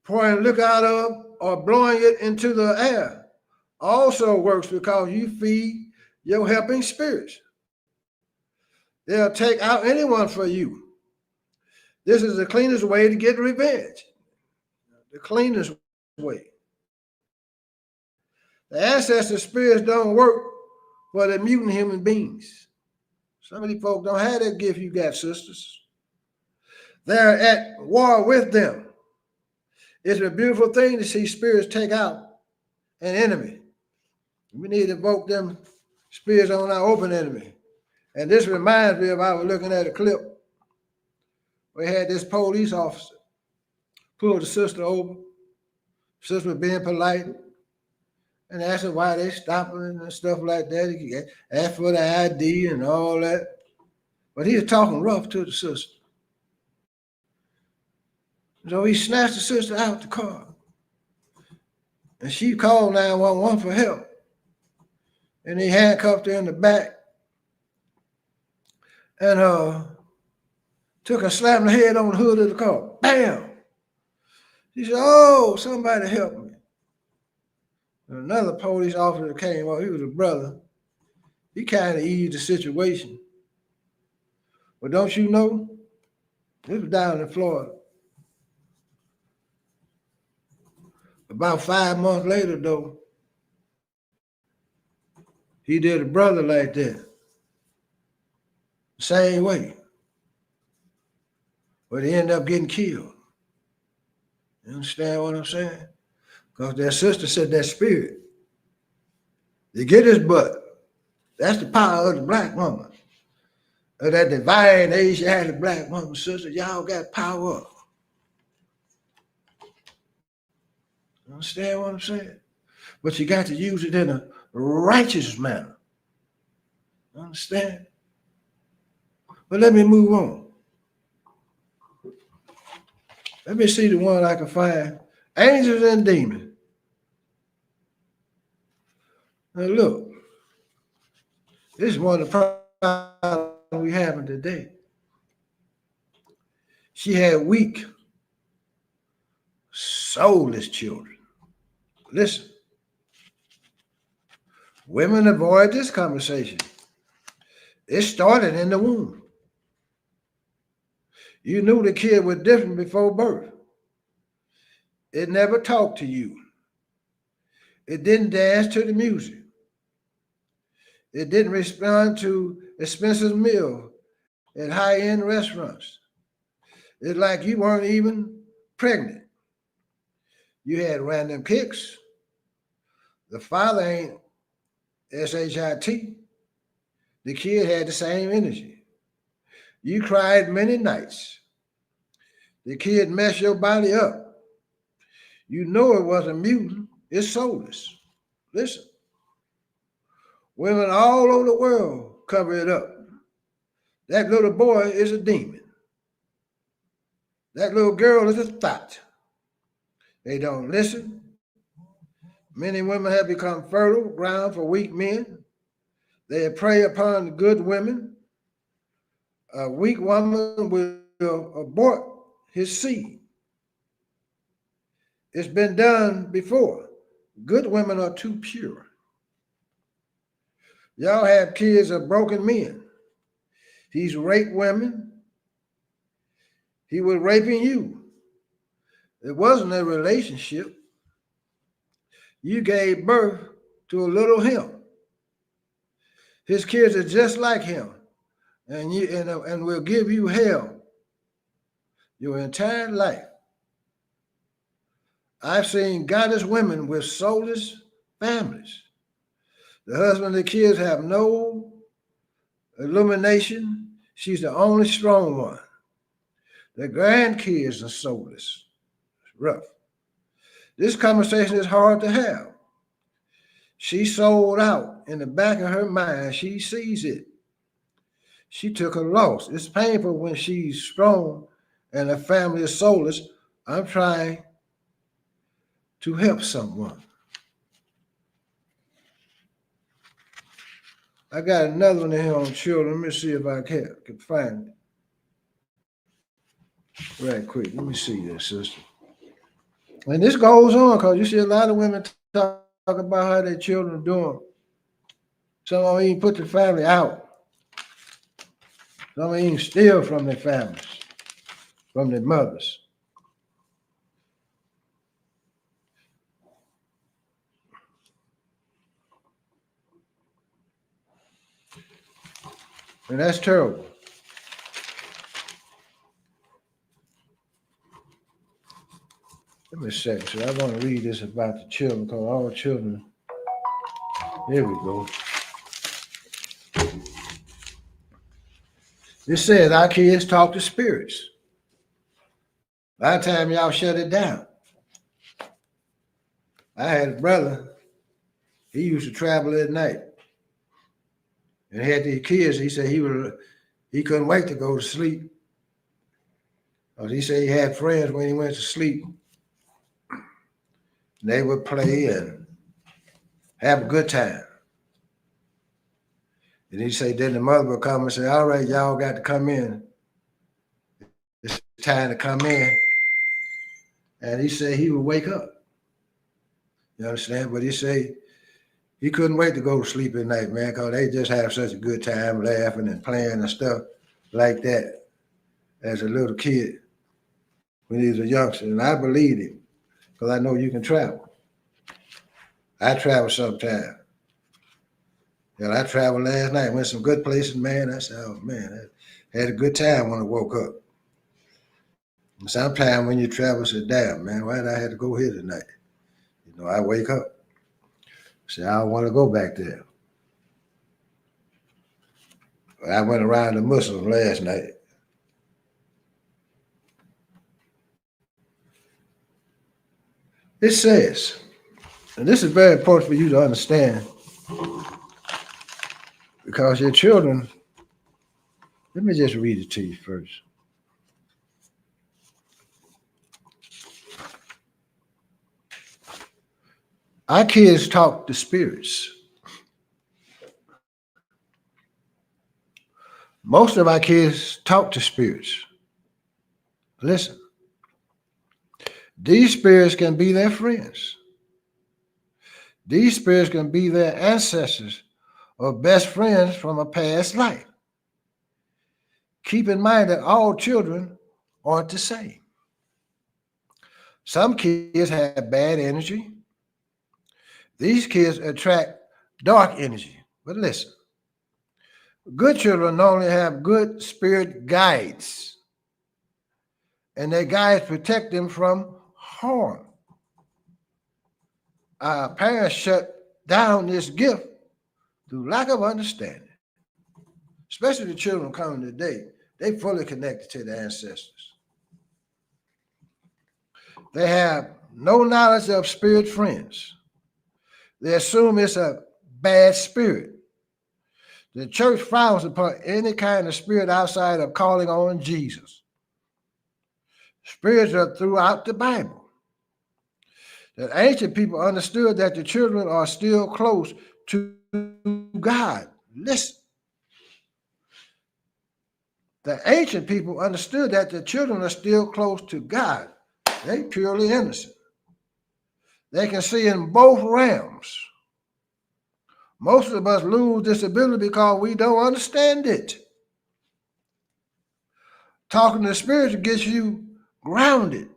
Pouring liquor out of or blowing it into the air also works because you feed your helping spirits. They'll take out anyone for you. This is the cleanest way to get revenge. The cleanest way. The ancestor spirits don't work for the mutant human beings. Some of these folks don't have that gift you got, sisters. They're at war with them. It's a beautiful thing to see spirits take out an enemy. We need to invoke them spirits on our open enemy. And this reminds me of I was looking at a clip. We had this police officer pull the sister over. Sister was being polite. and asked her why they stopping and stuff like that. He asked for the ID and all that. But he was talking rough to the sister. So he snatched the sister out the car. And she called 911 for help. And he handcuffed her in the back and took and slammed her head on the hood of the car. Bam! She said, "Oh, somebody help me." And another police officer came up. He was a brother. He kind of eased the situation. But don't you know, this was down in Florida. About 5 months later, though, he did a brother like that. Same way. But he ended up getting killed. You understand what I'm saying? Because that sister said that spirit. You get his butt. That's the power of the black woman. Of that divine Asiatic black woman, sister. Y'all got power. You understand what I'm saying? But you got to use it in a righteous manner. You understand? But let me move on. Let me see the one I can find. Angels and demons. Now look, this is one of the problems we having today. She had weak, soulless children. Listen, women avoid this conversation. It started in the womb. You knew the kid was different before birth. It never talked to you. It didn't dance to the music. It didn't respond to expensive meals at high-end restaurants. It's like you weren't even pregnant. You had random kicks. The father ain't SHIT. The kid had the same energy. You cried many nights. The kid messed your body up. You know it wasn't mutant. It's soulless. Listen. Women all over the world cover it up. That little boy is a demon. That little girl is a thought. They don't listen. Many women have become fertile ground for weak men. They prey upon the good women. A weak woman will abort his seed. It's been done before. Good women are too pure. Y'all have kids of broken men. He's raped women. He was raping you. It wasn't a relationship. You gave birth to a little him. His kids are just like him, and will give you hell your entire life. I've seen goddess women with soulless families. The husband and the kids have no illumination. She's the only strong one. The grandkids are soulless. It's rough. This conversation is hard to have. She sold out in the back of her mind. She sees it. She took a loss. It's painful when she's strong and her family is soulless. I'm trying to help someone. I got another one here on children. Let me see if I can find it right quick. Let me see this, sister. And this goes on because you see a lot of women talk about how their children are doing. Some of them even put the family out. Some of them even steal from their families, from their mothers. And that's terrible. Let me say, so I want to read this about the children because all children, here we go. It says our kids talk to spirits. By the time y'all shut it down. I had a brother, He used to travel at night and had these kids. He said he couldn't wait to go to sleep. He said he had friends when he went to sleep. They would play and have a good time. And he said, then the mother would come and say, all right, y'all got to come in. It's time to come in. And he said he would wake up. You understand? But he said he couldn't wait to go to sleep at night, man, because they just have such a good time laughing and playing and stuff like that as a little kid when he was a youngster. And I believed him because I know you can travel. I travel sometime. And I traveled last night, went some good places, man. I said, oh, man, I had a good time when I woke up. And sometimes when you travel, I said, damn, man, why did I have to go here tonight? You know, I wake up. Say, I don't want to go back there. I went around the Muslims last night. It says, and this is very important for you to understand, because your children, let me just read it to you first. Our kids talk to spirits. Most of our kids talk to spirits. Listen, these spirits can be their friends. These spirits can be their ancestors or best friends from a past life. Keep in mind that all children aren't the same. Some kids have bad energy. These kids attract dark energy. But listen, good children normally have good spirit guides, and their guides protect them from harm. Our parents shut down this gift through lack of understanding. Especially the children coming today, they fully connected to their ancestors. They have no knowledge of spirit friends. They assume it's a bad spirit. The church frowns upon any kind of spirit outside of calling on Jesus. Spirits are throughout the Bible. The ancient people understood that the children are still close to God. Listen. The ancient people understood that the children are still close to God. They're purely innocent. They can see in both realms. Most of us lose this ability because we don't understand it. Talking to spirits gets you grounded.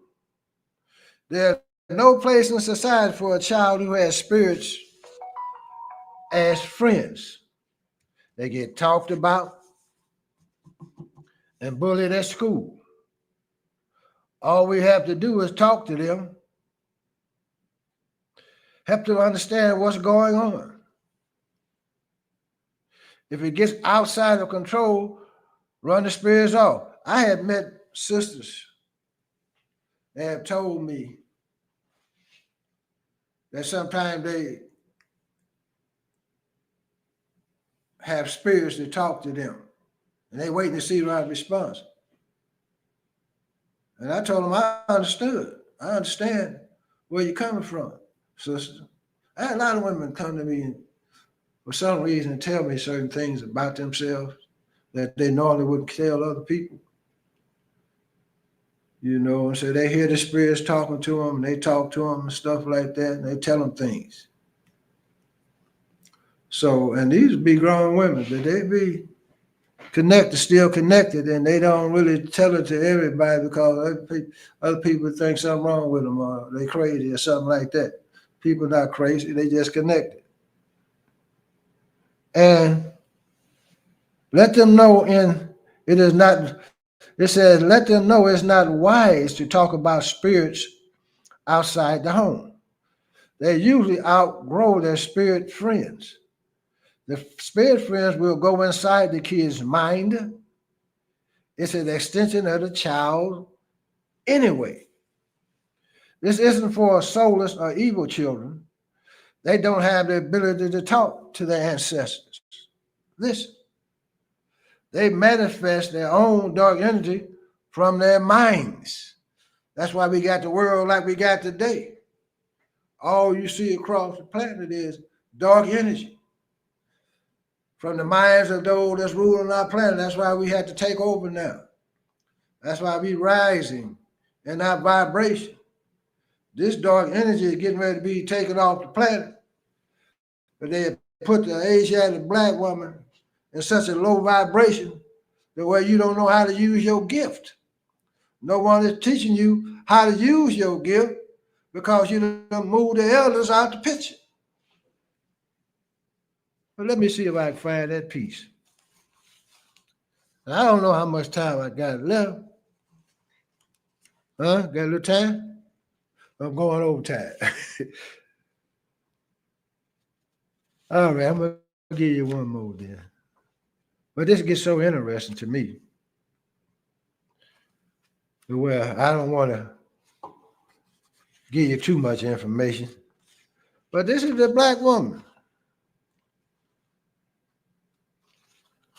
There's no place in society for a child who has spirits as friends. They get talked about and bullied at school. All we have to do is talk to them, help them understand what's going on. If it gets outside of control, run the spirits off. I have met sisters that have told me that sometimes they have spirits that talk to them, and they waiting to see my response. And I told them I understood. I understand where you're coming from, sister. I had a lot of women come to me for some reason and tell me certain things about themselves that they normally wouldn't tell other people. You know, and so they hear the spirits talking to them, and they talk to them and stuff like that, and they tell them things. So, and these be grown women, but they be connected, still connected, and they don't really tell it to everybody because other people think something wrong with them or they crazy or something like that. People not crazy, they just connected. And let them know it says, let them know it's not wise to talk about spirits outside the home. They usually outgrow their spirit friends. The spirit friends will go inside the kid's mind. It's an extension of the child anyway. This isn't for soulless or evil children. They don't have the ability to talk to their ancestors. Listen, they manifest their own dark energy from their minds. That's why we got the world like we got today. All you see across the planet is dark energy from the minds of those that's ruling our planet. That's why we had to take over now. That's why we rising in our vibration. This dark energy is getting ready to be taken off the planet. But they put the Asiatic black woman in such a low vibration that where you don't know how to use your gift. No one is teaching you how to use your gift because you done moved the elders out the picture. But let me see if I can find that piece. I don't know how much time I got left. Huh? Got a little time? I'm going over time. All right, I'm going to give you one more then. But this gets so interesting to me. Well, I don't want to give you too much information. But this is the black woman.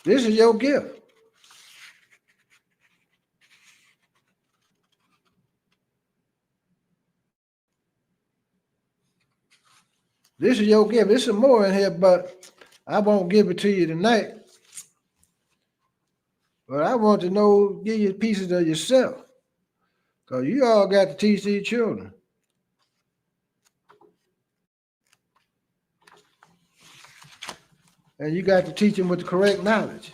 This is your gift. This is your gift. There's some more in here, but I won't give it to you tonight. But I want to know, give you pieces of yourself. Because you all got to teach these children. And you got to teach them with the correct knowledge.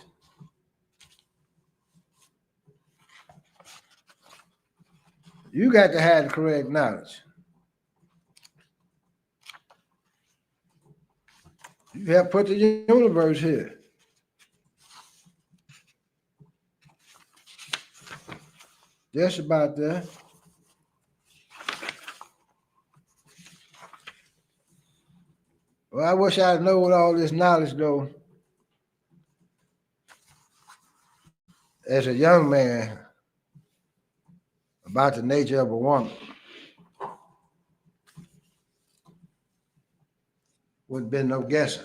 You got to have the correct knowledge. You have put the universe here. Just about that. Well, I wish I'd known all this knowledge, though, as a young man, about the nature of a woman. Wouldn't been no guessing.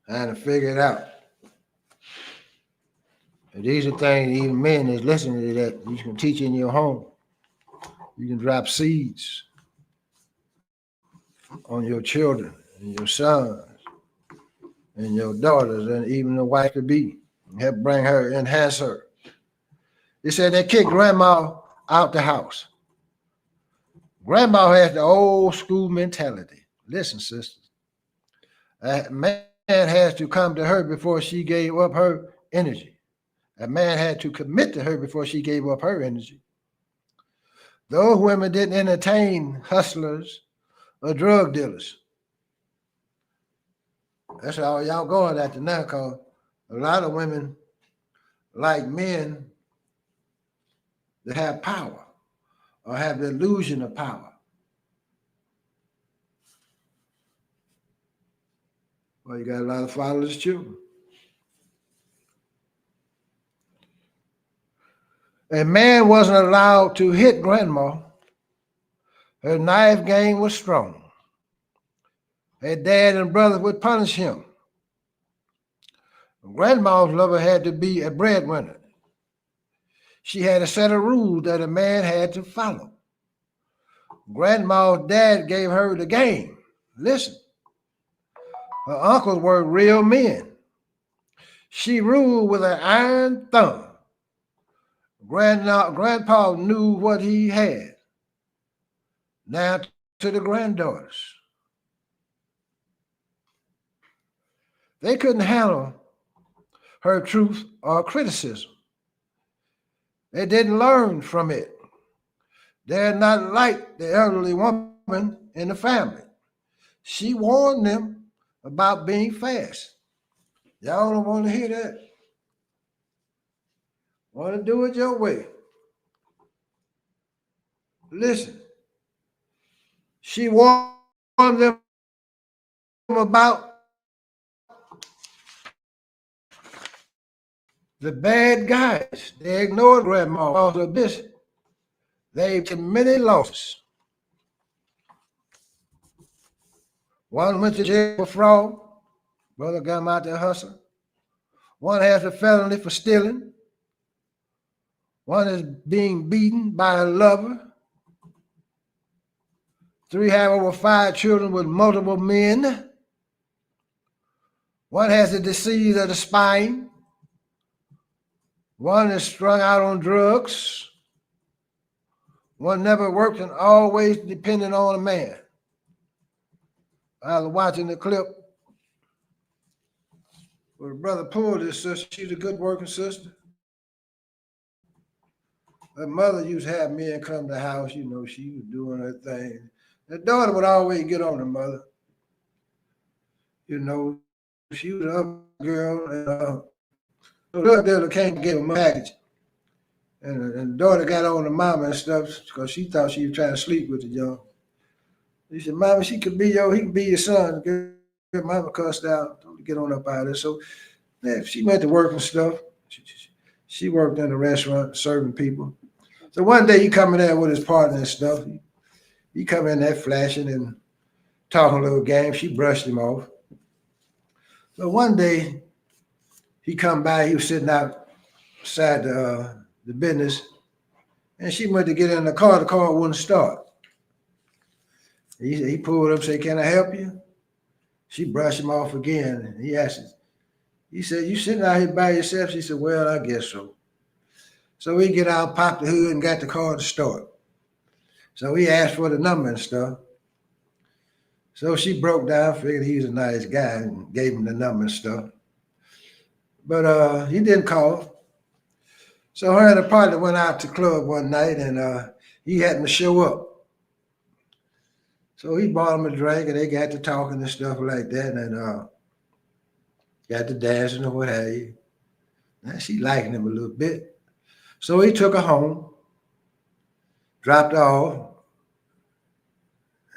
Trying to figure it out. And these are things even men is listening to that you can teach in your home. You can drop seeds on your children and your sons and your daughters and even the wife to be. Help bring her, enhance her. They said they kicked grandma out the house. Grandma has the old school mentality. Listen, sisters. A man has to come to her before she gave up her energy. A man had to commit to her before she gave up her energy. Those women didn't entertain hustlers or drug dealers. That's all y'all going after now, because a lot of women like men that have power or have the illusion of power. Well, you got a lot of fatherless children. A man wasn't allowed to hit grandma. Her knife game was strong. Her dad and brothers would punish him. Grandma's lover had to be a breadwinner. She had a set of rules that a man had to follow. Grandma's dad gave her the game. Listen, her uncles were real men. She ruled with an iron thumb. Grandpa knew what he had. Now to the granddaughters. They couldn't handle her truth or criticism. They didn't learn from it. They're not like the elderly woman in the family. She warned them about being fast. Y'all don't want to hear that. Want to do it your way. Listen, she warned them about the bad guys. They ignored grandma because of this. They took many losses. One went to jail for fraud. Brother got him out there hustling. One has a felony for stealing. One is being beaten by a lover. 3 have over 5 children with multiple men. One has a disease of the spine. One is strung out on drugs. One never worked and always dependent on a man. I was watching the clip where the brother pulled his sister. She's a good working sister. Her mother used to have men come to the house. You know, she was doing her thing. The daughter would always get on the mother. You know, she was a girl, and so the girl came and gave him a package. And the daughter got on the mama and stuff because she thought she was trying to sleep with the young. He said, Mama, he can be your son. Get mama cussed out. Don't get on up out of there. So yeah, she went to work and stuff. She worked in a restaurant serving people. So one day he come in there with his partner and stuff. He come in there flashing and talking a little game. She brushed him off. So one day he come by, he was sitting outside the business, and she went to get in the car wouldn't start. He pulled up and said, Can I help you? She brushed him off again. And he asked her, he said, You sitting out here by yourself? She said, Well, I guess so. So we get out, popped the hood, and got the car to start. So he asked for the number and stuff. So she broke down, figured he was a nice guy, and gave him the number and stuff. But he didn't call. So her and the partner went out to the club one night, and he happened to show up. So he bought him a drink, and they got to talking and stuff like that, and got to dancing and what have you. Now she liking him a little bit. So he took her home, dropped her off,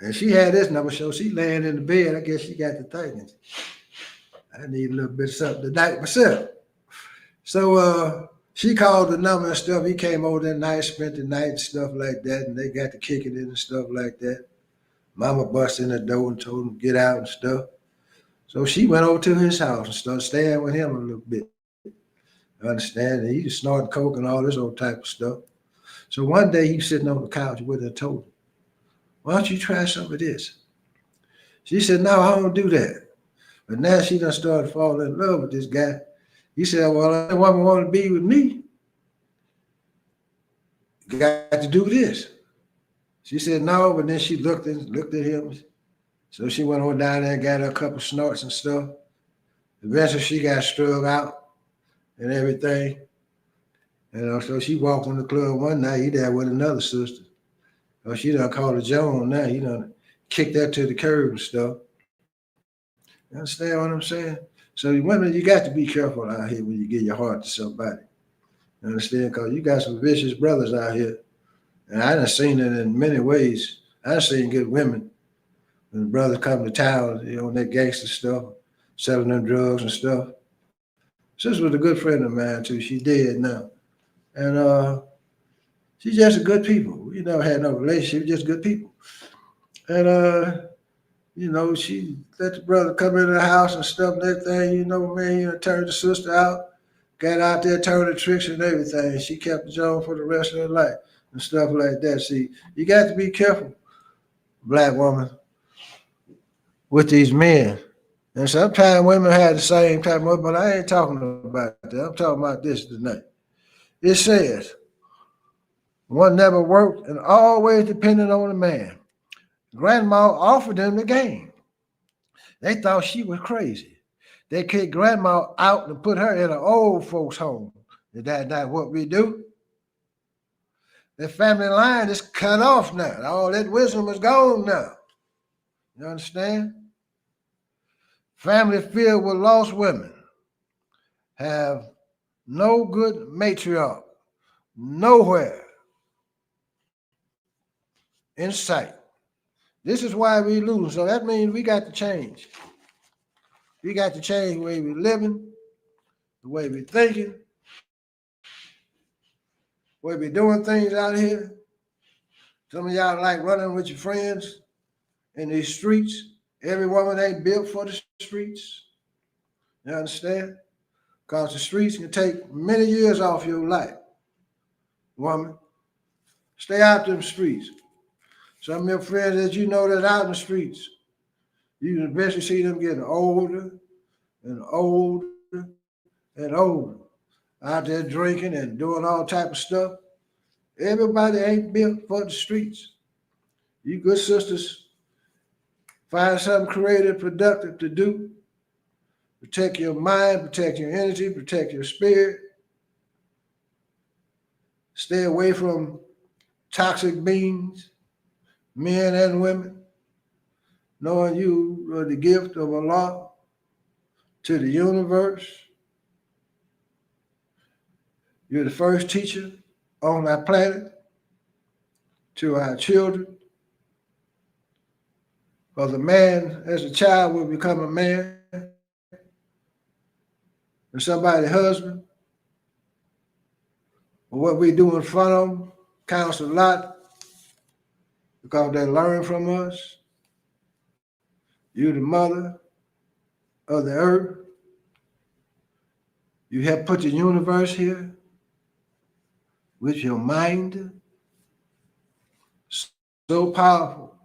and she had this number, so she laying in the bed. I guess she got to thinking, I need a little bit of something tonight myself. So she called the number and stuff. He came over that night, spent the night and stuff like that, and they got to kicking it and stuff like that. Mama busted in the door and told him to get out and stuff. So she went over to his house and started staying with him a little bit. Understand? And he was snorting coke and all this old type of stuff. So one day he was sitting on the couch with her and told her, Why don't you try some of this? She said, No, I don't do that. But now she done started falling in love with this guy. He said, Well, that woman want to be with me. You got to do this. She said, No, but then she looked at him. So she went on down there and got her a couple snorts and stuff. Eventually she got strung out and everything. And so she walked in the club one night. He there with another sister. So she done called her Joan now. He done kicked that to the curb and stuff. You understand what I'm saying? So women, you got to be careful out here when you give your heart to somebody. You understand? Because you got some vicious brothers out here. And I done seen it in many ways. I done seen good women. When the brothers come to town, you know, that gangster stuff, selling them drugs and stuff. Sister was a good friend of mine too. She dead now. And she's just a good people. We never had no relationship, just good people. And you know, she let the brother come into the house and stuff and everything, you know, man, you know, turned the sister out, got out there, turning the tricks and everything. She kept the joint for the rest of her life and stuff like that. See, you got to be careful, black woman, with these men. And sometimes women have the same type of, but I ain't talking about that. I'm talking about this tonight. It says, one never worked and always depended on a man. Grandma offered them the game. They thought she was crazy. They kicked grandma out and put her in an old folks' home. Is that not what we do? The family line is cut off now. All that wisdom is gone now. You understand? Family filled with lost women have no good matriarch nowhere in sight. This is why we lose. So that means we got to change. We got to change the way we're living, the way we're thinking, the way we're doing things out here. Some of y'all like running with your friends in these streets. Every woman ain't built for the streets. You understand? Because the streets can take many years off your life. Woman, stay out them streets. Some of your friends that you know that out in the streets, you eventually see them getting older and older and older, out there drinking and doing all type of stuff. Everybody ain't built for the streets. You good sisters, find something creative, productive to do. Protect your mind, protect your energy, protect your spirit. Stay away from toxic beings, men and women, knowing you are the gift of Allah to the universe. You're the first teacher on our planet to our children. Because a man as a child will become a man and somebody's husband. But what we do in front of them counts a lot because they learn from us. You're the mother of the earth. You have put the universe here with your mind. So powerful.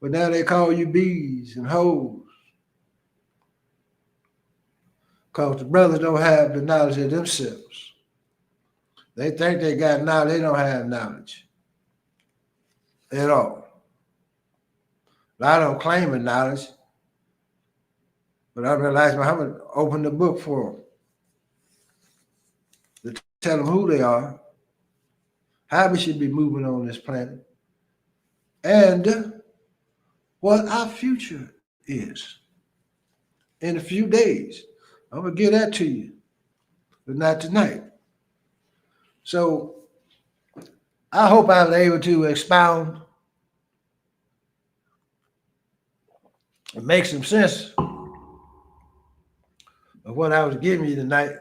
But now they call you bees and hoes. Because the brothers don't have the knowledge of themselves. They think they got knowledge. They don't have knowledge at all. I don't claim the knowledge, but I realize I'm going to open the book for them to tell them who they are, how we should be moving on this planet, and what our future is. In a few days, I'm going to give that to you, but not tonight. So I hope I was able to expound and make some sense of what I was giving you tonight.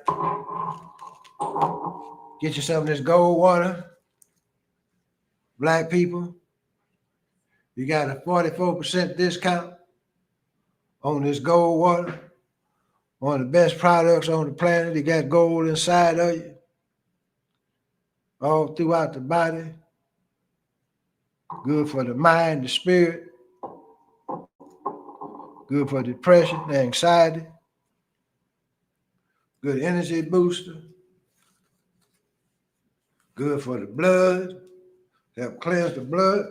Get you some of this gold water. Black people, you got a 44% discount on this gold water. One of the best products on the planet. You got gold inside of you, all throughout the body. Good for the mind, the spirit. Good for depression, anxiety. Good energy booster. Good for the blood. Help cleanse the blood.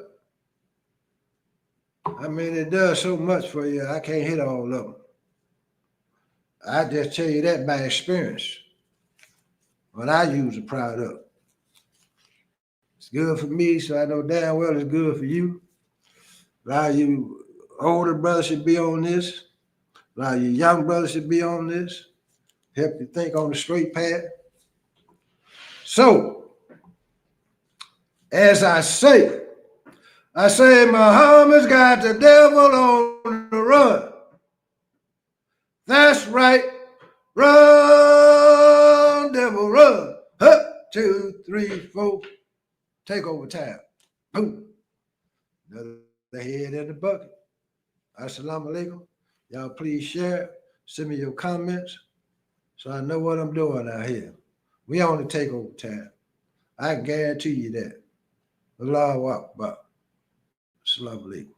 I mean, it does so much for you. I can't hit all of them. I just tell you that by experience. When I use the product. It's good for me, so I know damn well it's good for you. A lot of you older brothers should be on this. A lot of you young brothers should be on this. Help you think on the straight path. So, as I say Muhammad's got the devil on the run. That's right. Run, devil, run. Up, 2, 3, 4. Take over time. Boom. Another head in the bucket. Assalamu alaikum. Y'all please share. Send me your comments so I know what I'm doing out here. We on the takeover time. I guarantee you that. Allahu Akbar. Assalamu alaikum.